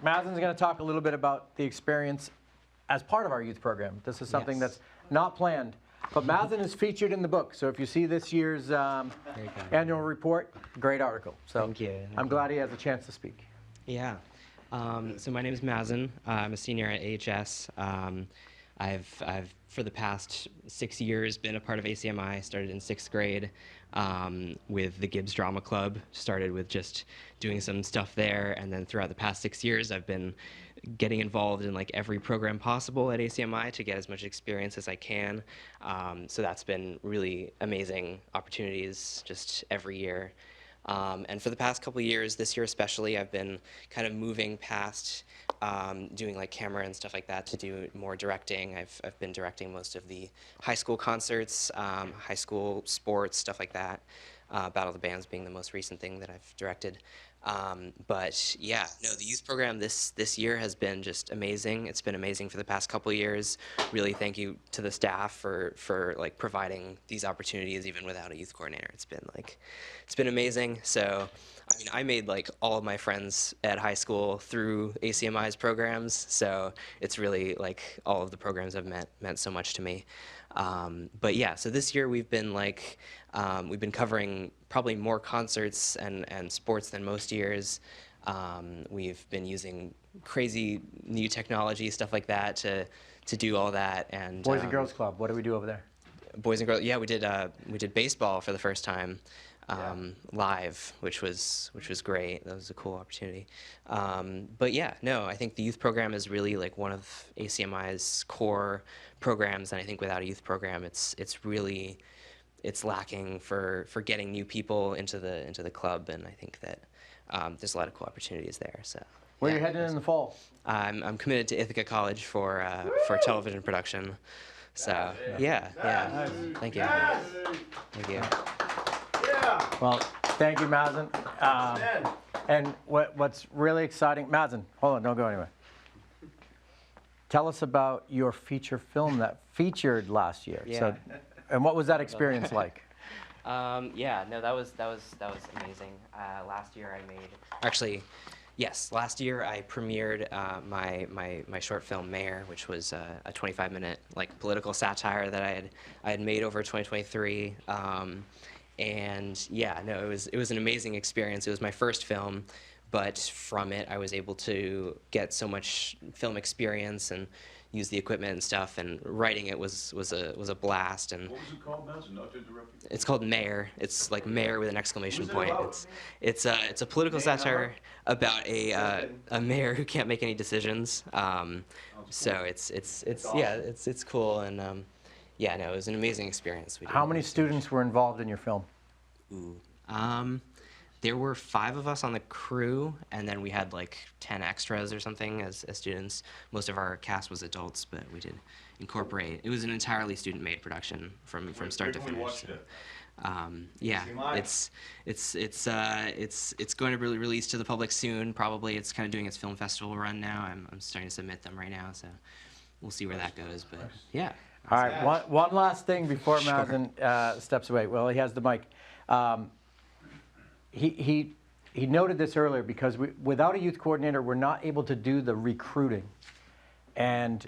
Mazen's going to talk a little bit about the experience as part of our youth program. This is something that's not planned, but Mazen is featured in the book. So if you see this year's annual report, great article. So Thank you. I'm glad he has a chance to speak. Yeah. So my name is Mazen. I'm a senior at AHS. I've for the past 6 years been a part of ACMi. Started in 6th grade with the Gibbs Drama Club. Started with just doing some stuff there, and then throughout the past 6 years, I've been getting involved in like every program possible at ACMi to get as much experience as I can. So that's been really amazing opportunities just every year. And for the past couple of years, this year especially, I've been kind of moving past doing like camera and stuff like that to do more directing. I've been directing most of the high school concerts, high school sports, stuff like that. Battle of the Bands being the most recent thing that I've directed. But yeah, no, the youth program this year has been just amazing. It's been amazing for the past couple of years. Really thank you to the staff for like providing these opportunities even without a youth coordinator. It's been amazing. So I mean, I made like all of my friends at high school through ACMi's programs. So it's really like all of the programs have meant so much to me. But yeah, so this year we've been covering probably more concerts and sports than most years. We've been using crazy new technology, stuff like that, to do all that. And Boys and Girls Club, what do we do over there? Boys and Girls, yeah, we did baseball for the first time live, which was great. That was a cool opportunity. But yeah, no, I think the youth program is really like one of ACMi's core programs, and I think without a youth program, it's lacking for getting new people into the club, and I think that there's a lot of cool opportunities there. So where are you heading in the fall? I'm committed to Ithaca College for television production. So yeah. Thank you. Thank you. Well, thank you, Mazen. And what's really exciting, Mazen, hold on, don't go anywhere. Tell us about your feature film that featured last year. Yeah. So, and what was that experience like? Yeah, no, that was amazing. Last year last year I premiered my short film Mayor, which was a 25-minute like political satire that I had made over 2023. And yeah, no, it was an amazing experience. It was my first film, but from it I was able to get so much film experience and use the equipment and stuff. And writing it was a blast. And What was it called, Mazen? Not to interrupt you. it's called Mayor. It's like Mayor with an exclamation point. It's a political satire about a mayor who can't make any decisions. So it's cool, and yeah, no, it was an amazing experience. How many students were involved in your film? Ooh. There were 5 of us on the crew, and then we had like 10 extras or something as students. Most of our cast was adults, but we did incorporate. It was an entirely student-made production from start to finish. Yeah, it's going to be released to the public soon. Probably it's kind of doing its film festival run now. I'm starting to submit them right now, so we'll see where that goes. But yeah. All right, one last thing before Mazen steps away. Well, he has the mic. He noted this earlier because without a youth coordinator, we're not able to do the recruiting. And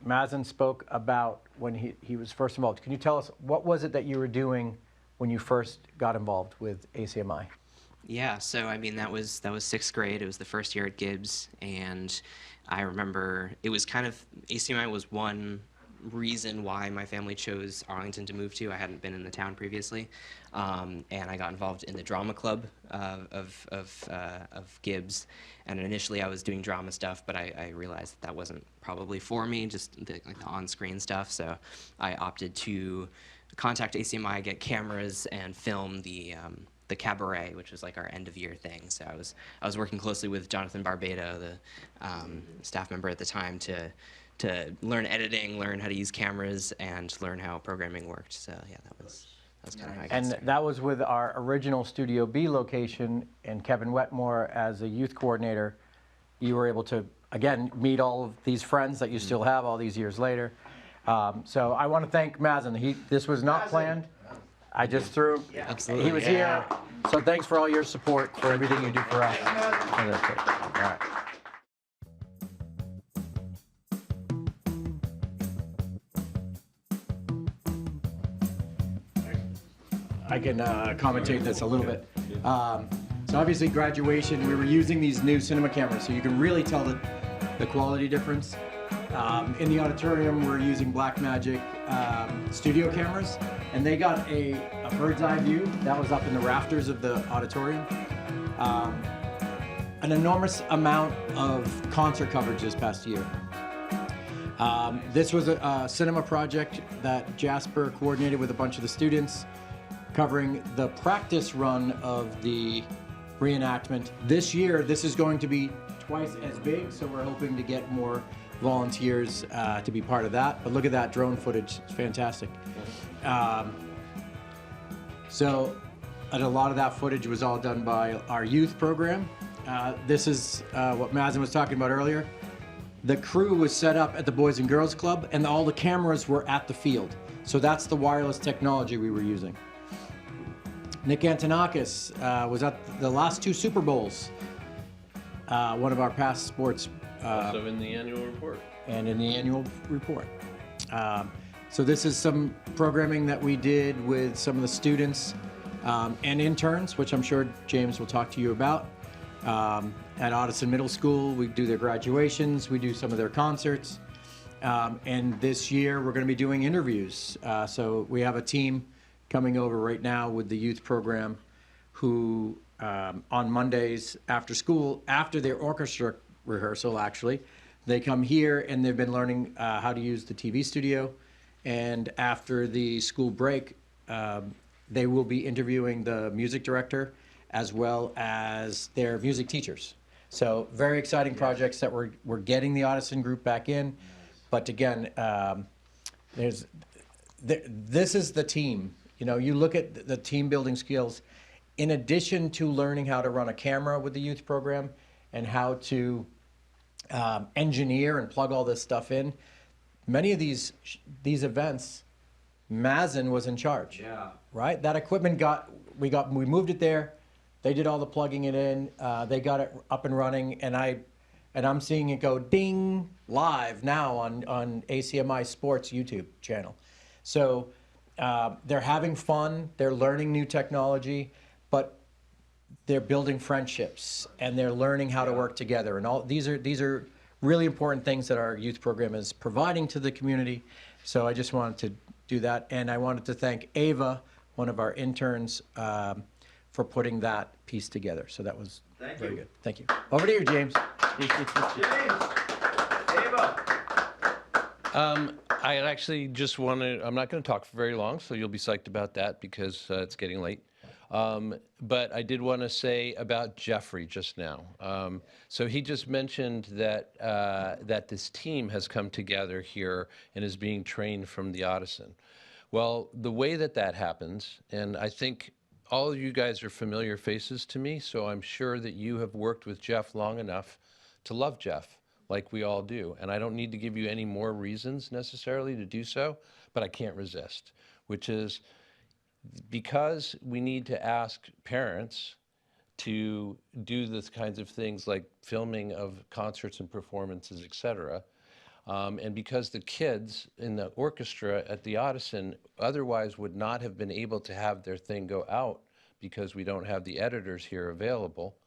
Mazen spoke about when he was first involved. Can you tell us what was it that you were doing when you first got involved with ACMi? Yeah, so I mean that was 6th grade. It was the first year at Gibbs, and I remember it was kind of ACMi was one reason why my family chose Arlington to move to. I hadn't been in the town previously, and I got involved in the drama club of Gibbs. And initially, I was doing drama stuff, but I realized that wasn't probably for me, just the on-screen stuff. So I opted to contact ACMi, get cameras, and film the cabaret, which was like our end-of-year thing. So I was working closely with Jonathan Barbado, the staff member at the time, to learn editing, learn how to use cameras, and learn how programming worked. So yeah, that was kind of how I got started. That was with our original Studio B location, and Kevin Wetmore as a youth coordinator. You were able to, again, meet all of these friends that you still have all these years later. So I want to thank Mazen. This was not planned. I just threw him. Absolutely. He was here. So thanks for all your support, for everything you do for us. All right. I can commentate this a little bit. So obviously graduation, we were using these new cinema cameras, so you can really tell the quality difference. In the auditorium, we're using Blackmagic studio cameras, and they got a bird's eye view that was up in the rafters of the auditorium. An enormous amount of concert coverage this past year. This was a cinema project that Jasper coordinated with a bunch of the students, covering the practice run of the reenactment. This year, this is going to be twice as big, so we're hoping to get more volunteers to be part of that. But look at that drone footage, it's fantastic. So, and a lot of that footage was all done by our youth program. This is what Mazen was talking about earlier. The crew was set up at the Boys and Girls Club, and all the cameras were at the field. So that's the wireless technology we were using. Nick Antonakis was at the last 2 Super Bowls, one of our past sports. Also in the annual report. And in the annual report. So this is some programming that we did with some of the students and interns, which I'm sure James will talk to you about. At Addison Middle School, we do their graduations, we do some of their concerts. And this year, we're going to be doing interviews. So we have a team coming over right now with the youth program who on Mondays after school, after their orchestra rehearsal actually, they come here and they've been learning how to use the TV studio. And after the school break, they will be interviewing the music director as well as their music teachers. So very exciting projects that we're getting the Addison group back in. But again, this is the team. You know, you look at the team building skills, in addition to learning how to run a camera with the youth program and how to engineer and plug all this stuff in, many of these events, Mazen was in charge. Yeah. Right? That equipment we moved it there. They did all the plugging it in. They got it up and running, and I'm seeing it go ding live now on ACMi Sports YouTube channel. So they're having fun. They're learning new technology, but they're building friendships and they're learning how to work together. And all these are really important things that our youth program is providing to the community. So I just wanted to do that, and I wanted to thank Ava, one of our interns, for putting that piece together. So that was very good. Thank you. Over to you, James. I actually just want to, I'm not going to talk for very long, so you'll be psyched about that because it's getting late. But I did want to say about Jeffrey just now. So he just mentioned that, that this team has come together here and is being trained from the Addison. Well, the way that that happens, and I think all of you guys are familiar faces to me, so I'm sure that you have worked with Jeff long enough to love Jeff, like we all do. And I don't need to give you any more reasons necessarily to do so, but I can't resist, which is because we need to ask parents to do the kinds of things like filming of concerts and performances, et cetera. And because the kids in the orchestra at the Audison otherwise would not have been able to have their thing go out because we don't have the editors here available,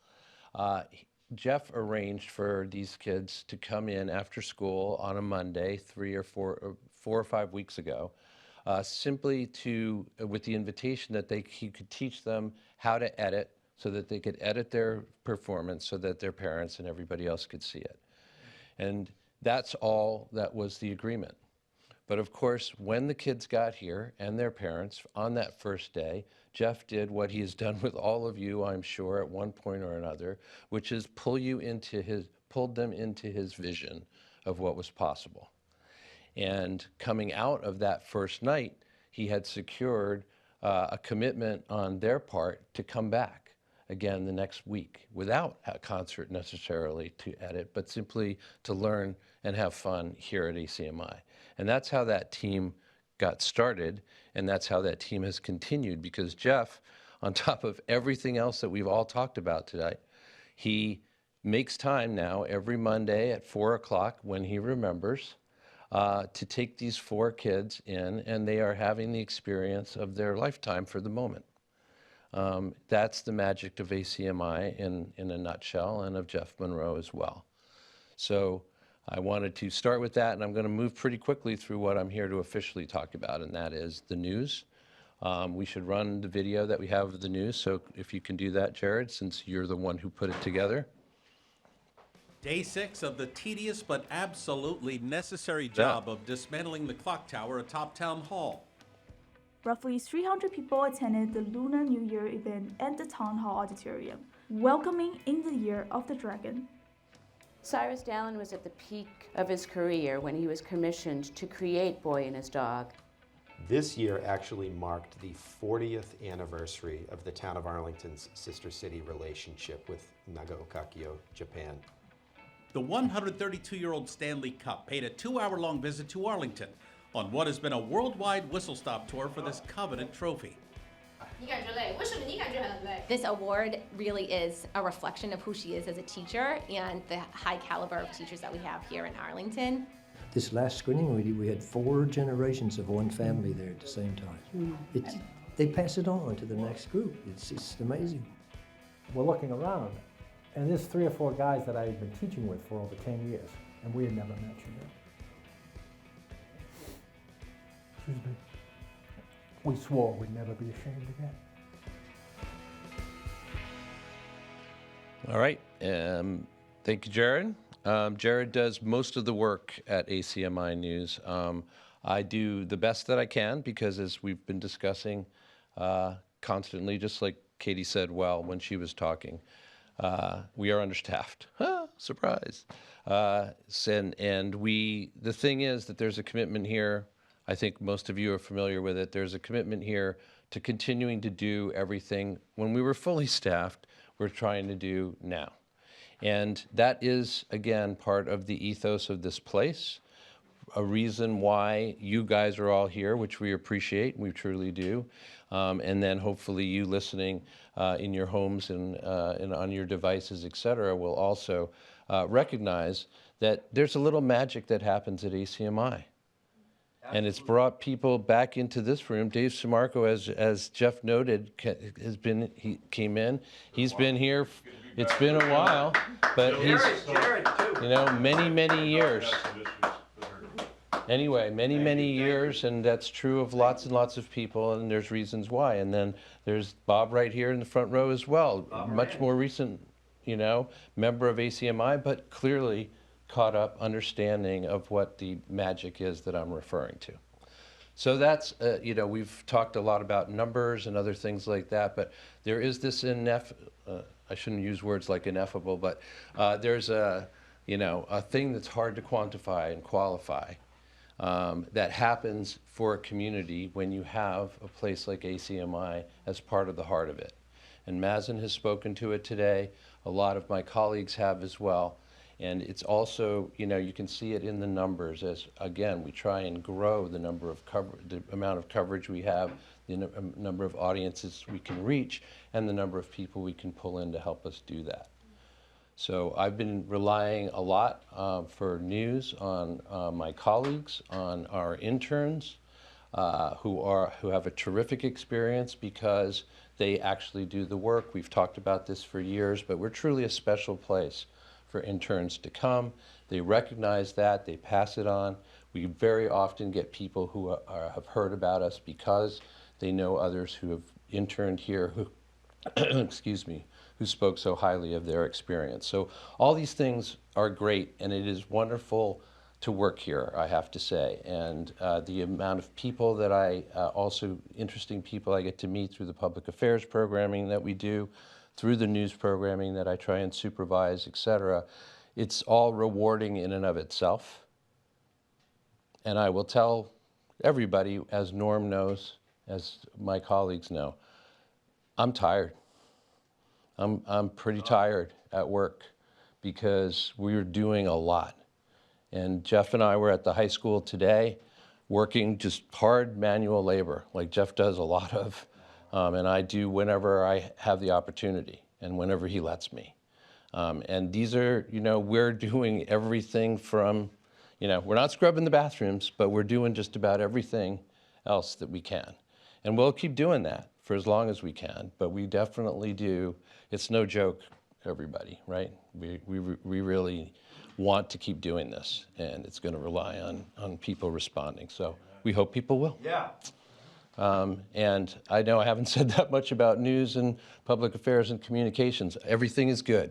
Jeff arranged for these kids to come in after school on a Monday, 4 or 5 weeks ago, simply with the invitation that he could teach them how to edit so that they could edit their performance so that their parents and everybody else could see it. And that's all that was the agreement. But of course, when the kids got here and their parents on that first day, Jeff did what he has done with all of you, I'm sure, at one point or another, which is pulled them into his vision of what was possible. And coming out of that first night, he had secured a commitment on their part to come back again the next week without a concert necessarily to edit, but simply to learn and have fun here at ACMi. And that's how that team got started, and that's how that team has continued, because Jeff, on top of everything else that we've all talked about today, he makes time now every Monday at 4 o'clock when he remembers to take these 4 kids in, and they are having the experience of their lifetime for the moment. That's the magic of ACMi in a nutshell, and of Jeff Monroe as well. So I wanted to start with that, and I'm going to move pretty quickly through what I'm here to officially talk about, and that is the news. We should run the video that we have of the news, so if you can do that, Jared, since you're the one who put it together. Day 6 of the tedious but absolutely necessary job of dismantling the clock tower atop Town Hall. Roughly 300 people attended the Lunar New Year event at the Town Hall Auditorium, welcoming in the Year of the Dragon. Cyrus Dallin was at the peak of his career when he was commissioned to create Boy and His Dog. This year actually marked the 40th anniversary of the town of Arlington's sister city relationship with Nagaokakyo, Japan. The 132-year-old Stanley Cup paid a 2-hour-long visit to Arlington on what has been a worldwide whistle-stop tour for this coveted trophy. This award really is a reflection of who she is as a teacher and the high caliber of teachers that we have here in Arlington. This last screening we had 4 generations of one family there at the same time. They pass it on to the next group. It's just amazing. We're looking around, and there's 3 or 4 guys that I've been teaching with for over 10 years, and we had never met you. Excuse me. We swore we'd never be ashamed again. All right. Thank you, Jared. Jared does most of the work at ACMi News. I do the best that I can because, as we've been discussing constantly, just like Katie said well when she was talking, we are understaffed. Surprise. The thing is that there's a commitment here. I think most of you are familiar with it. There's a commitment here to continuing to do everything when we were fully staffed, we're trying to do now. And that is, again, part of the ethos of this place, a reason why you guys are all here, which we appreciate, we truly do. And then hopefully you listening in your homes and on your devices, et cetera, will also recognize that there's a little magic that happens at ACMi. And it's brought people back into this room. Dave Simarco, as Jeff noted, he came in. He's been here. It's been a while, but he's, many years. Anyway, many years, and that's true of lots and lots of people, and there's reasons why. And then there's Bob right here in the front row as well, much more recent, member of ACMi, but clearly caught up understanding of what the magic is that I'm referring to. So that's, we've talked a lot about numbers and other things like that, but there is this I shouldn't use words like ineffable, but there's a thing that's hard to quantify and qualify. that happens for a community when you have a place like ACMi as part of the heart of it. And Mazen has spoken to it today. A lot of my colleagues have as well. And it's also, you know, you can see it in the numbers as, again, we try and grow the the amount of coverage we have, the number of audiences we can reach, and the number of people we can pull in to help us do that. So I've been relying a lot for news on my colleagues, on our interns, who have a terrific experience because they actually do the work. We've talked about this for years, but we're truly a special place for interns to come. They recognize that, they pass it on. We very often get people who have heard about us because they know others who have interned here who, excuse me, who spoke so highly of their experience. So all these things are great, and it is wonderful to work here, I have to say. And the amount of people that interesting people I get to meet through the public affairs programming that we do, through the news programming that I try and supervise, etc. It's all rewarding in and of itself. And I will tell everybody, as Norm knows, as my colleagues know, I'm tired. I'm pretty tired at work because we're doing a lot. And Jeff and I were at the high school today working just hard manual labor, like Jeff does a lot of, and I do whenever I have the opportunity and whenever he lets me. And these are, you know, we're doing everything from, you know, we're not scrubbing the bathrooms, but we're doing just about everything else that we can. And we'll keep doing that for as long as we can, but we definitely do. It's no joke, everybody, right? We really want to keep doing this, and it's going to rely on people responding. So we hope people will. Yeah. And I know I haven't said that much about news and public affairs and communications. Everything is good,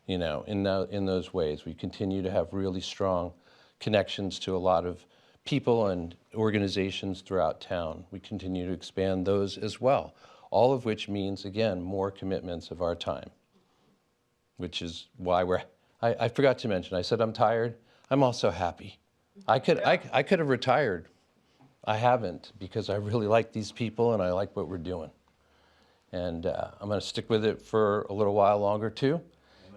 you know, in those ways. We continue to have really strong connections to a lot of people and organizations throughout town. We continue to expand those as well, all of which means, again, more commitments of our time, which is why I forgot to mention, I said I'm tired. I'm also happy. I could have retired. I haven't, because I really like these people and I like what we're doing. And I'm going to stick with it for a little while longer too.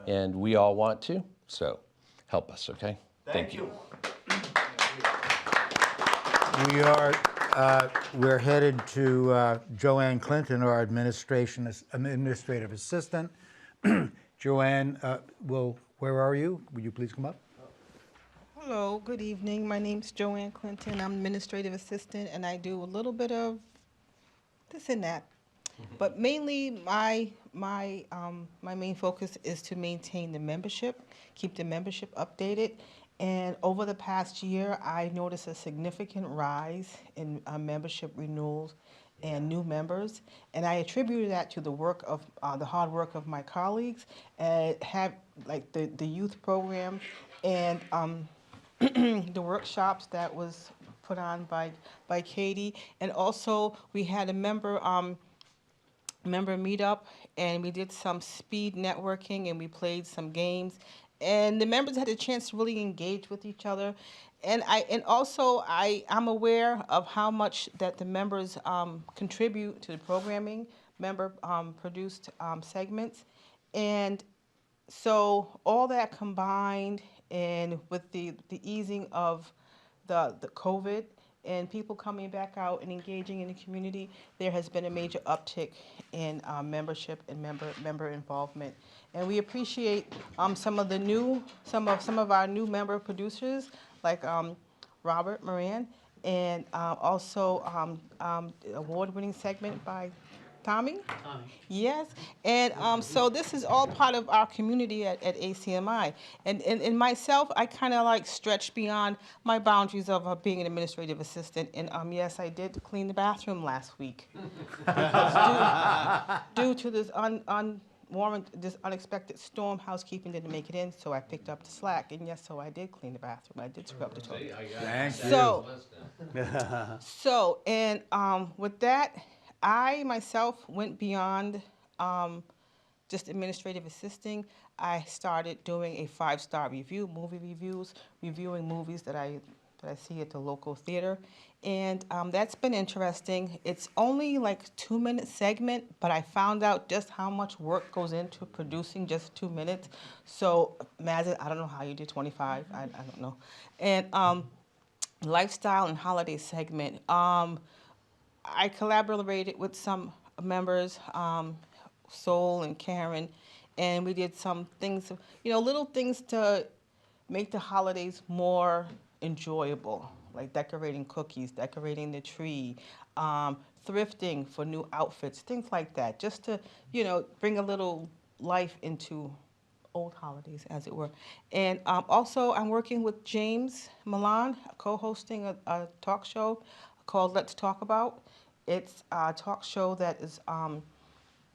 Amen. And we all want to, so help us, okay? Thank you. We're headed to Joanne Clinton, our administrative assistant. Joanne, where are you? Will you please come up? Hello, good evening. My name's Joanne Clinton. I'm administrative assistant, and I do a little bit of this and that. But mainly, my main focus is to maintain the membership, keep the membership updated. And over the past year, I noticed a significant rise in membership renewals and new members, and I attributed that to the work of the hard work of my colleagues, and have like the youth program and the workshops that was put on by Katie, and also we had a member meetup, and we did some speed networking, and we played some games, and the members had a chance to really engage with each other. And I'm aware of how much that the members contribute to the programming, member produced segments. And so all that combined, and with the easing of the COVID and people coming back out and engaging in the community, there has been a major uptick in membership and member involvement. And we appreciate some of our new member producers, like Robert Moran, and also award-winning segment by Tommy? Tommy. Yes, and so this is all part of our community at ACMi. And myself, I kind of like stretched beyond my boundaries of being an administrative assistant. And yes, I did clean the bathroom last week. Due to this this unexpected storm, housekeeping didn't make it in, so I picked up the slack. And yes, so I did clean the bathroom. I did scrub the toilet. Thank you. So, and with that, I myself went beyond just administrative assisting. I started doing a 5-star review, movie reviews, reviewing movies that I that I see at the local theater. And that's been interesting. It's only like a 2-minute segment, but I found out just how much work goes into producing just 2 minutes. So imagine, I don't know how you did 25, I don't know. And lifestyle and holiday segment. I collaborated with some members, Sol and Karen, and we did some things, little things to make the holidays more enjoyable, like decorating cookies, decorating the tree, thrifting for new outfits, things like that, just to, bring a little life into old holidays, as it were. And also, I'm working with James Milan, co-hosting a talk show called Let's Talk About. It's a talk show that is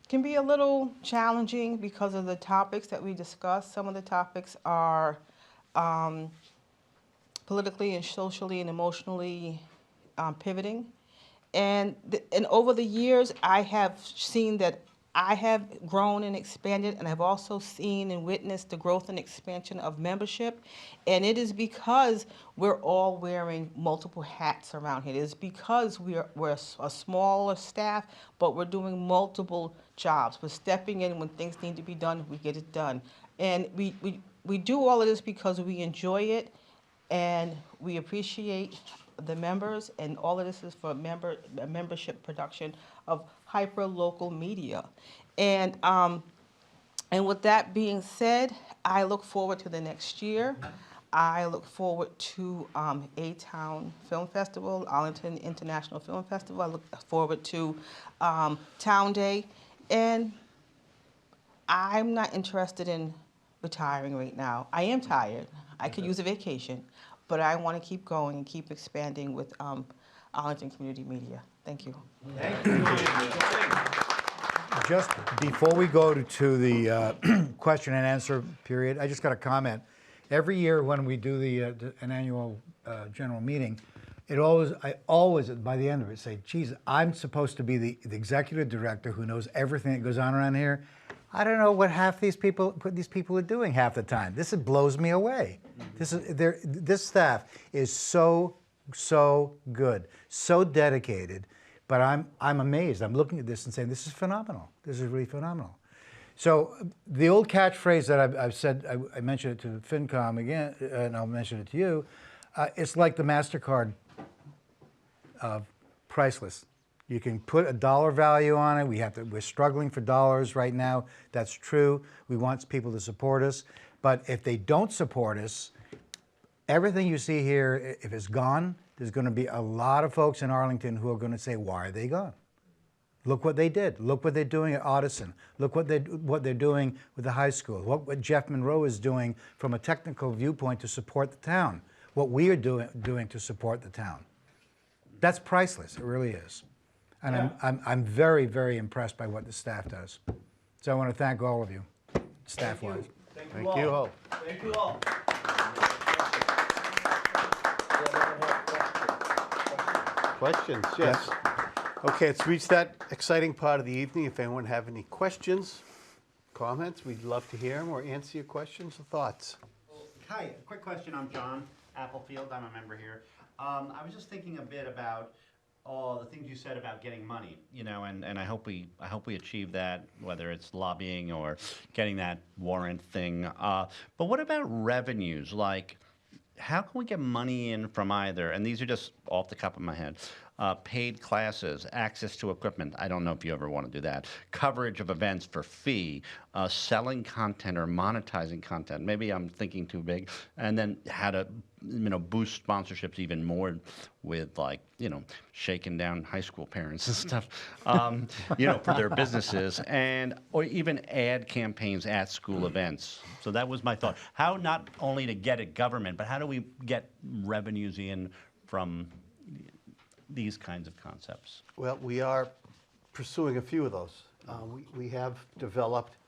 can be a little challenging because of the topics that we discuss. Some of the topics are politically and socially and emotionally pivoting. And over the years, I have seen that I have grown and expanded, and I've also seen and witnessed the growth and expansion of membership. And it is because we're all wearing multiple hats around here. It is because we're a smaller staff, but we're doing multiple jobs. We're stepping in when things need to be done, we get it done. And we do all of this because we enjoy it, and we appreciate the members, and all of this is for a membership production of hyper-local media. And with that being said, I look forward to the next year. I look forward to A-Town Film Festival, Arlington International Film Festival. I look forward to Town Day. And I'm not interested in retiring right now. I am tired. I could use a vacation. But I want to keep going and keep expanding with Arlington Community Media. Thank you. Thank you. Just before we go to the question and answer period, I just got a comment. Every year when we do an annual general meeting, I always, by the end of it, say, geez, I'm supposed to be the executive director who knows everything that goes on around here. I don't know what half these people are doing half the time. This blows me away. This staff is so good, so dedicated, but I'm amazed. I'm looking at this and saying, this is phenomenal. This is really phenomenal. So the old catchphrase that I've said, I mentioned it to FinCom again, and I'll mention it to you. It's like the MasterCard of priceless. You can put a dollar value on it. We're struggling for dollars right now. That's true. We want people to support us. But if they don't support us, everything you see here, if it's gone, there's going to be a lot of folks in Arlington who are going to say, why are they gone? Look what they did. Look what they're doing at Audison. Look what they're doing with the high school. What Jeff Monroe is doing from a technical viewpoint to support the town. What we are doing to support the town. That's priceless. It really is. And yeah. I'm very, very impressed by what the staff does. So I want to thank all of you, staff-wise. Thank you all. Thank you all. Questions? Yes. Okay, it's reached that exciting part of the evening. If anyone have any questions, comments, we'd love to hear them or answer your questions or thoughts. Hi, a quick question. I'm John Applefield. I'm a member here. I was just thinking a bit about all the things you said about getting money, and I hope we achieve that, whether it's lobbying or getting that warrant thing. But what about revenues? Like, how can we get money in from either? And these are just off the top of my head. Paid classes, access to equipment. I don't know if you ever want to do that. Coverage of events for fee, selling content or monetizing content. Maybe I'm thinking too big. And then how to, boost sponsorships even more with shaking down high school parents and stuff, for their businesses, or even ad campaigns at school events. So that was my thought. How not only to get at government, but how do we get revenues in from these kinds of concepts? Well, we are pursuing a few of those. We have developed,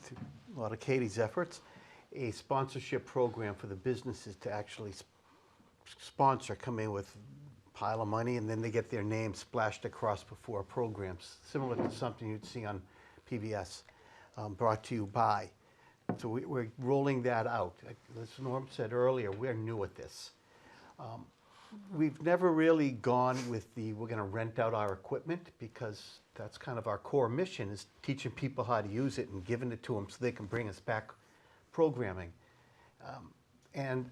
through a lot of Katie's efforts, a sponsorship program for the businesses to actually sponsor, come in with a pile of money, and then they get their name splashed across before programs, similar to something you'd see on PBS, brought to you by. So we're rolling that out. As Norm said earlier, we're new at this. We've never really gone with we're going to rent out our equipment, because that's kind of our core mission, is teaching people how to use it and giving it to them so they can bring us back programming. And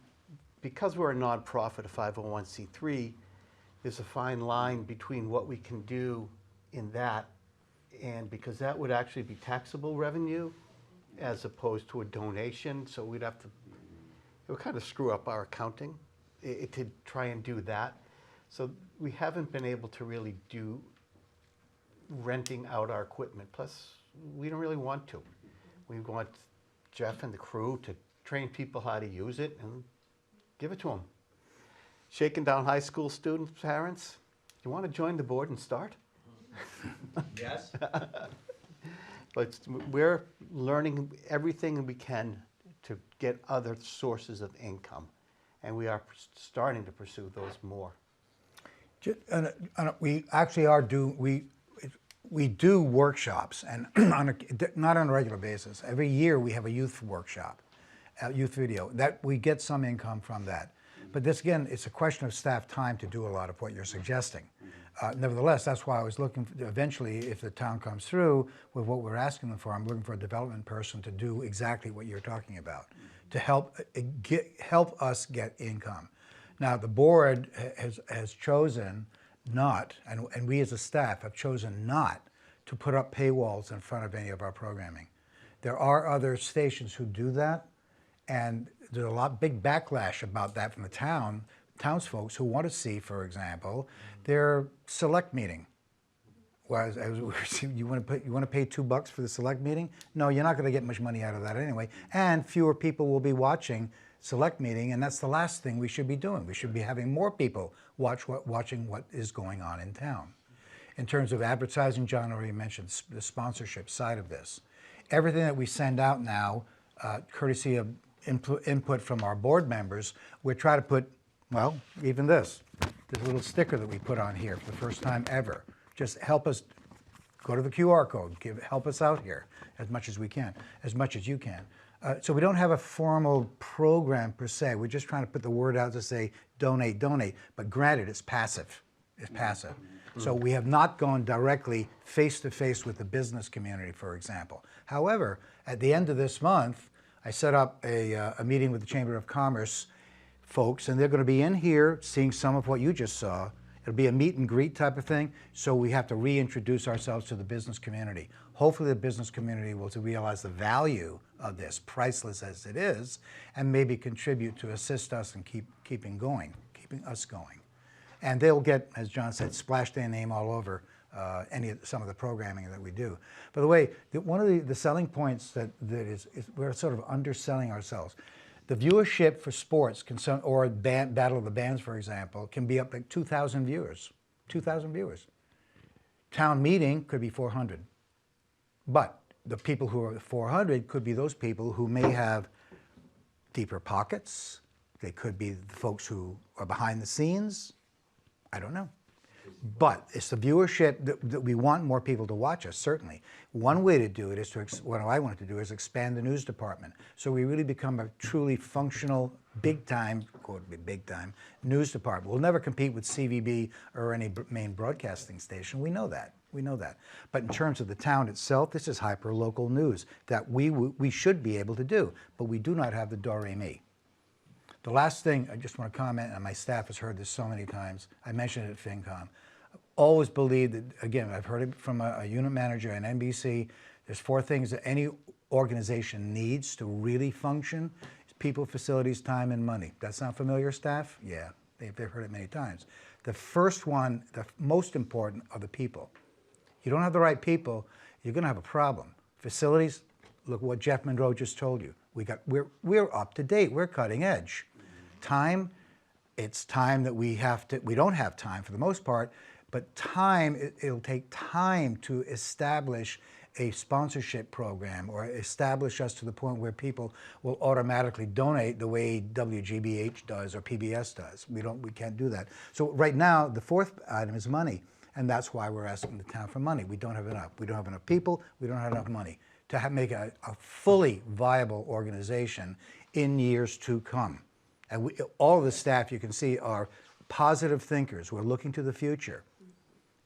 because we're a nonprofit, a 501c3, there's a fine line between what we can do in that, and because that would actually be taxable revenue as opposed to a donation, so we'd have to, it would kind of screw up our accounting to try and do that. So we haven't been able to really do renting out our equipment. Plus, we don't really want to. We want Jeff and the crew to train people how to use it and give it to them. Shaking Down High School students, parents, you want to join the board and start? Yes. But we're learning everything we can to get other sources of income, and we are starting to pursue those more. We actually are we do workshops, and not on a regular basis. Every year we have a youth workshop, youth video, that we get some income from that. But this, again, it's a question of staff time to do a lot of what you're suggesting. Nevertheless, that's why I was looking, eventually, if the town comes through with what we're asking them for, I'm looking for a development person to do exactly what you're talking about, to help us get income. Now, the board has chosen not, and we as a staff have chosen not to put up paywalls in front of any of our programming. There are other stations who do that, and there's a big backlash about that from the townsfolk who want to see, for example, their select meeting. Whereas you want to pay $2 for the select meeting? No, you're not going to get much money out of that anyway, and fewer people will be watching select meeting, and that's the last thing we should be doing. We should be having more people watching what is going on in town. In terms of advertising, John already mentioned the sponsorship side of this. Everything that we send out now, courtesy of input from our board members, we try to put, well, even this little sticker that we put on here for the first time ever. Just help us, go to the QR code, help us out here as much as we can, as much as you can. So we don't have a formal program per se. We're just trying to put the word out to say donate, donate. But granted, it's passive. It's passive. So we have not gone directly face-to-face with the business community, for example. However, at the end of this month, I set up a meeting with the Chamber of Commerce folks, and they're going to be in here seeing some of what you just saw. It'll be a meet and greet type of thing, so we have to reintroduce ourselves to the business community. Hopefully the business community will realize the value of this, priceless as it is, and maybe contribute to assist us in keeping us going. And they'll get, as John said, splash their name all over some of the programming that we do. By the way, one of the selling points that is we're sort of underselling ourselves. The viewership for sports, or Battle of the Bands, for example, can be up like 2,000 viewers. 2,000 viewers. Town meeting could be 400. But the people who are 400 could be those people who may have deeper pockets. They could be the folks who are behind the scenes. I don't know. But it's the viewership that we want more people to watch us, certainly. One way to do it is what I wanted to do is expand the news department. So we really become a truly functional, big-time, quote, big-time news department. We'll never compete with CVB or any main broadcasting station. We know that. We know that. But in terms of the town itself, this is hyper-local news that we should be able to do, but we do not have the do-re-mi. The last thing I just want to comment, and my staff has heard this so many times, I mentioned it at FinCom. I've always believed that, again, I've heard it from a unit manager at NBC, there's 4 things that any organization needs to really function: people, facilities, time, and money. That sound familiar, staff? Yeah, they've heard it many times. The first one, the most important, are the people. You don't have the right people, you're going to have a problem. Facilities, look what Jeff Monroe just told you. We're up to date, we're cutting edge. Time, it's time that we don't have time for the most part, but time, it'll take time to establish a sponsorship program or establish us to the point where people will automatically donate the way WGBH does or PBS does. We can't do that. So right now, the 4th item is money, and that's why we're asking the town for money. We don't have enough. We don't have enough people, we don't have enough money to make a fully viable organization in years to come. And all of the staff, you can see, are positive thinkers. We're looking to the future.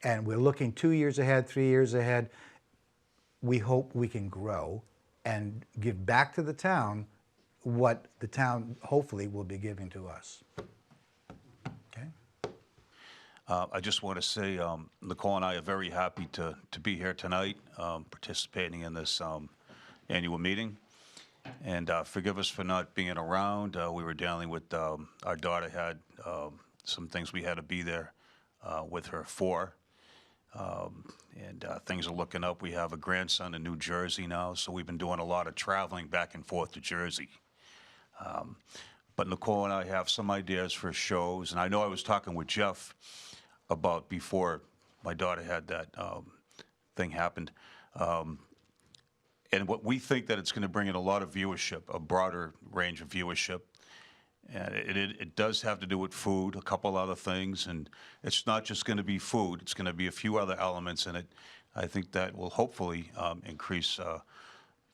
And we're looking 2 years ahead, 3 years ahead. We hope we can grow and give back to the town what the town hopefully will be giving to us. Okay? I just want to say, Nicole and I are very happy to be here tonight, participating in this annual meeting. And forgive us for not being around. We were dealing with, our daughter had some things we had to be there with her for. And things are looking up. We have a grandson in New Jersey now, so we've been doing a lot of traveling back and forth to Jersey. But Nicole and I have some ideas for shows, and I know I was talking with Jeff about before my daughter had that thing happened. And what we think that it's going to bring in a lot of viewership, a broader range of viewership. And it does have to do with food, a couple other things, and it's not just going to be food. It's going to be a few other elements in it. I think that will hopefully increase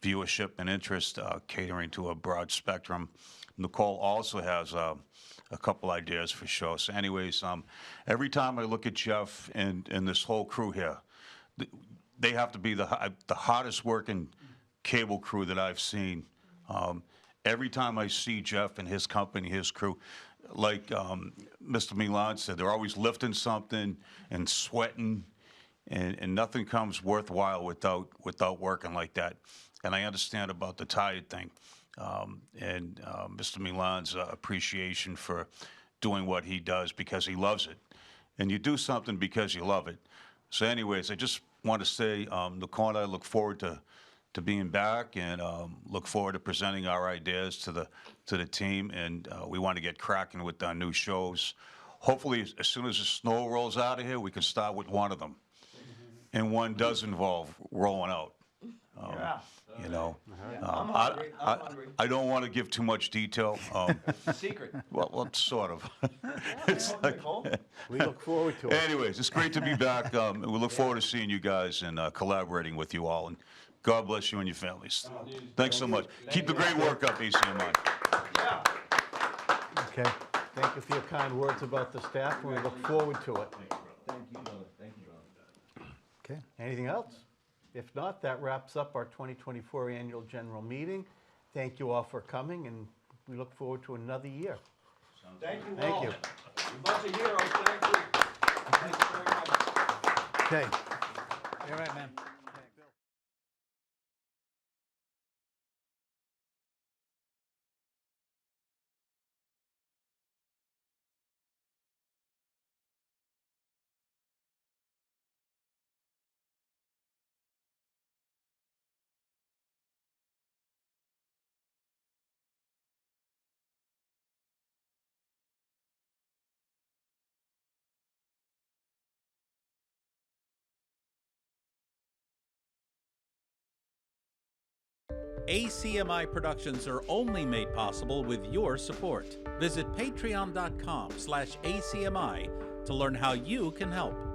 viewership and interest, catering to a broad spectrum. Nicole also has a couple ideas for shows. So anyways, every time I look at Jeff and this whole crew here, they have to be the hardest working cable crew that I've seen. Every time I see Jeff and his company, his crew, like Mr. Milan said, they're always lifting something and sweating, and nothing comes worthwhile without working like that. And I understand about the tired thing, and Mr. Milan's appreciation for doing what he does because he loves it. And you do something because you love it. So anyways, I just want to say, Nicole and I look forward to being back, and look forward to presenting our ideas to the team, and we want to get cracking with our new shows. Hopefully, as soon as the snow rolls out of here, we can start with one of them, and one does involve rolling out. You know, I'm hungry. I don't want to give too much detail. Secret. Well, sort of. It's We look forward to it. Anyways, it's great to be back. And we look forward to seeing you guys and collaborating with you all. And God bless you and your families. Thanks so much. Keep the great work up, ACMi. Okay. Thank you for your kind words about the staff, and we look forward to it. Thank you, brother. Thank you, brother. Okay. Anything else? If not, that wraps up our 2024 annual general meeting. Thank you all for coming, and we look forward to another year. Thank you Thank all. you. You're a bunch of heroes. Thank you. Thank you very much. Okay. You're right, man. ACMi productions are only made possible with your support. Visit patreon.com/ACMi to learn how you can help.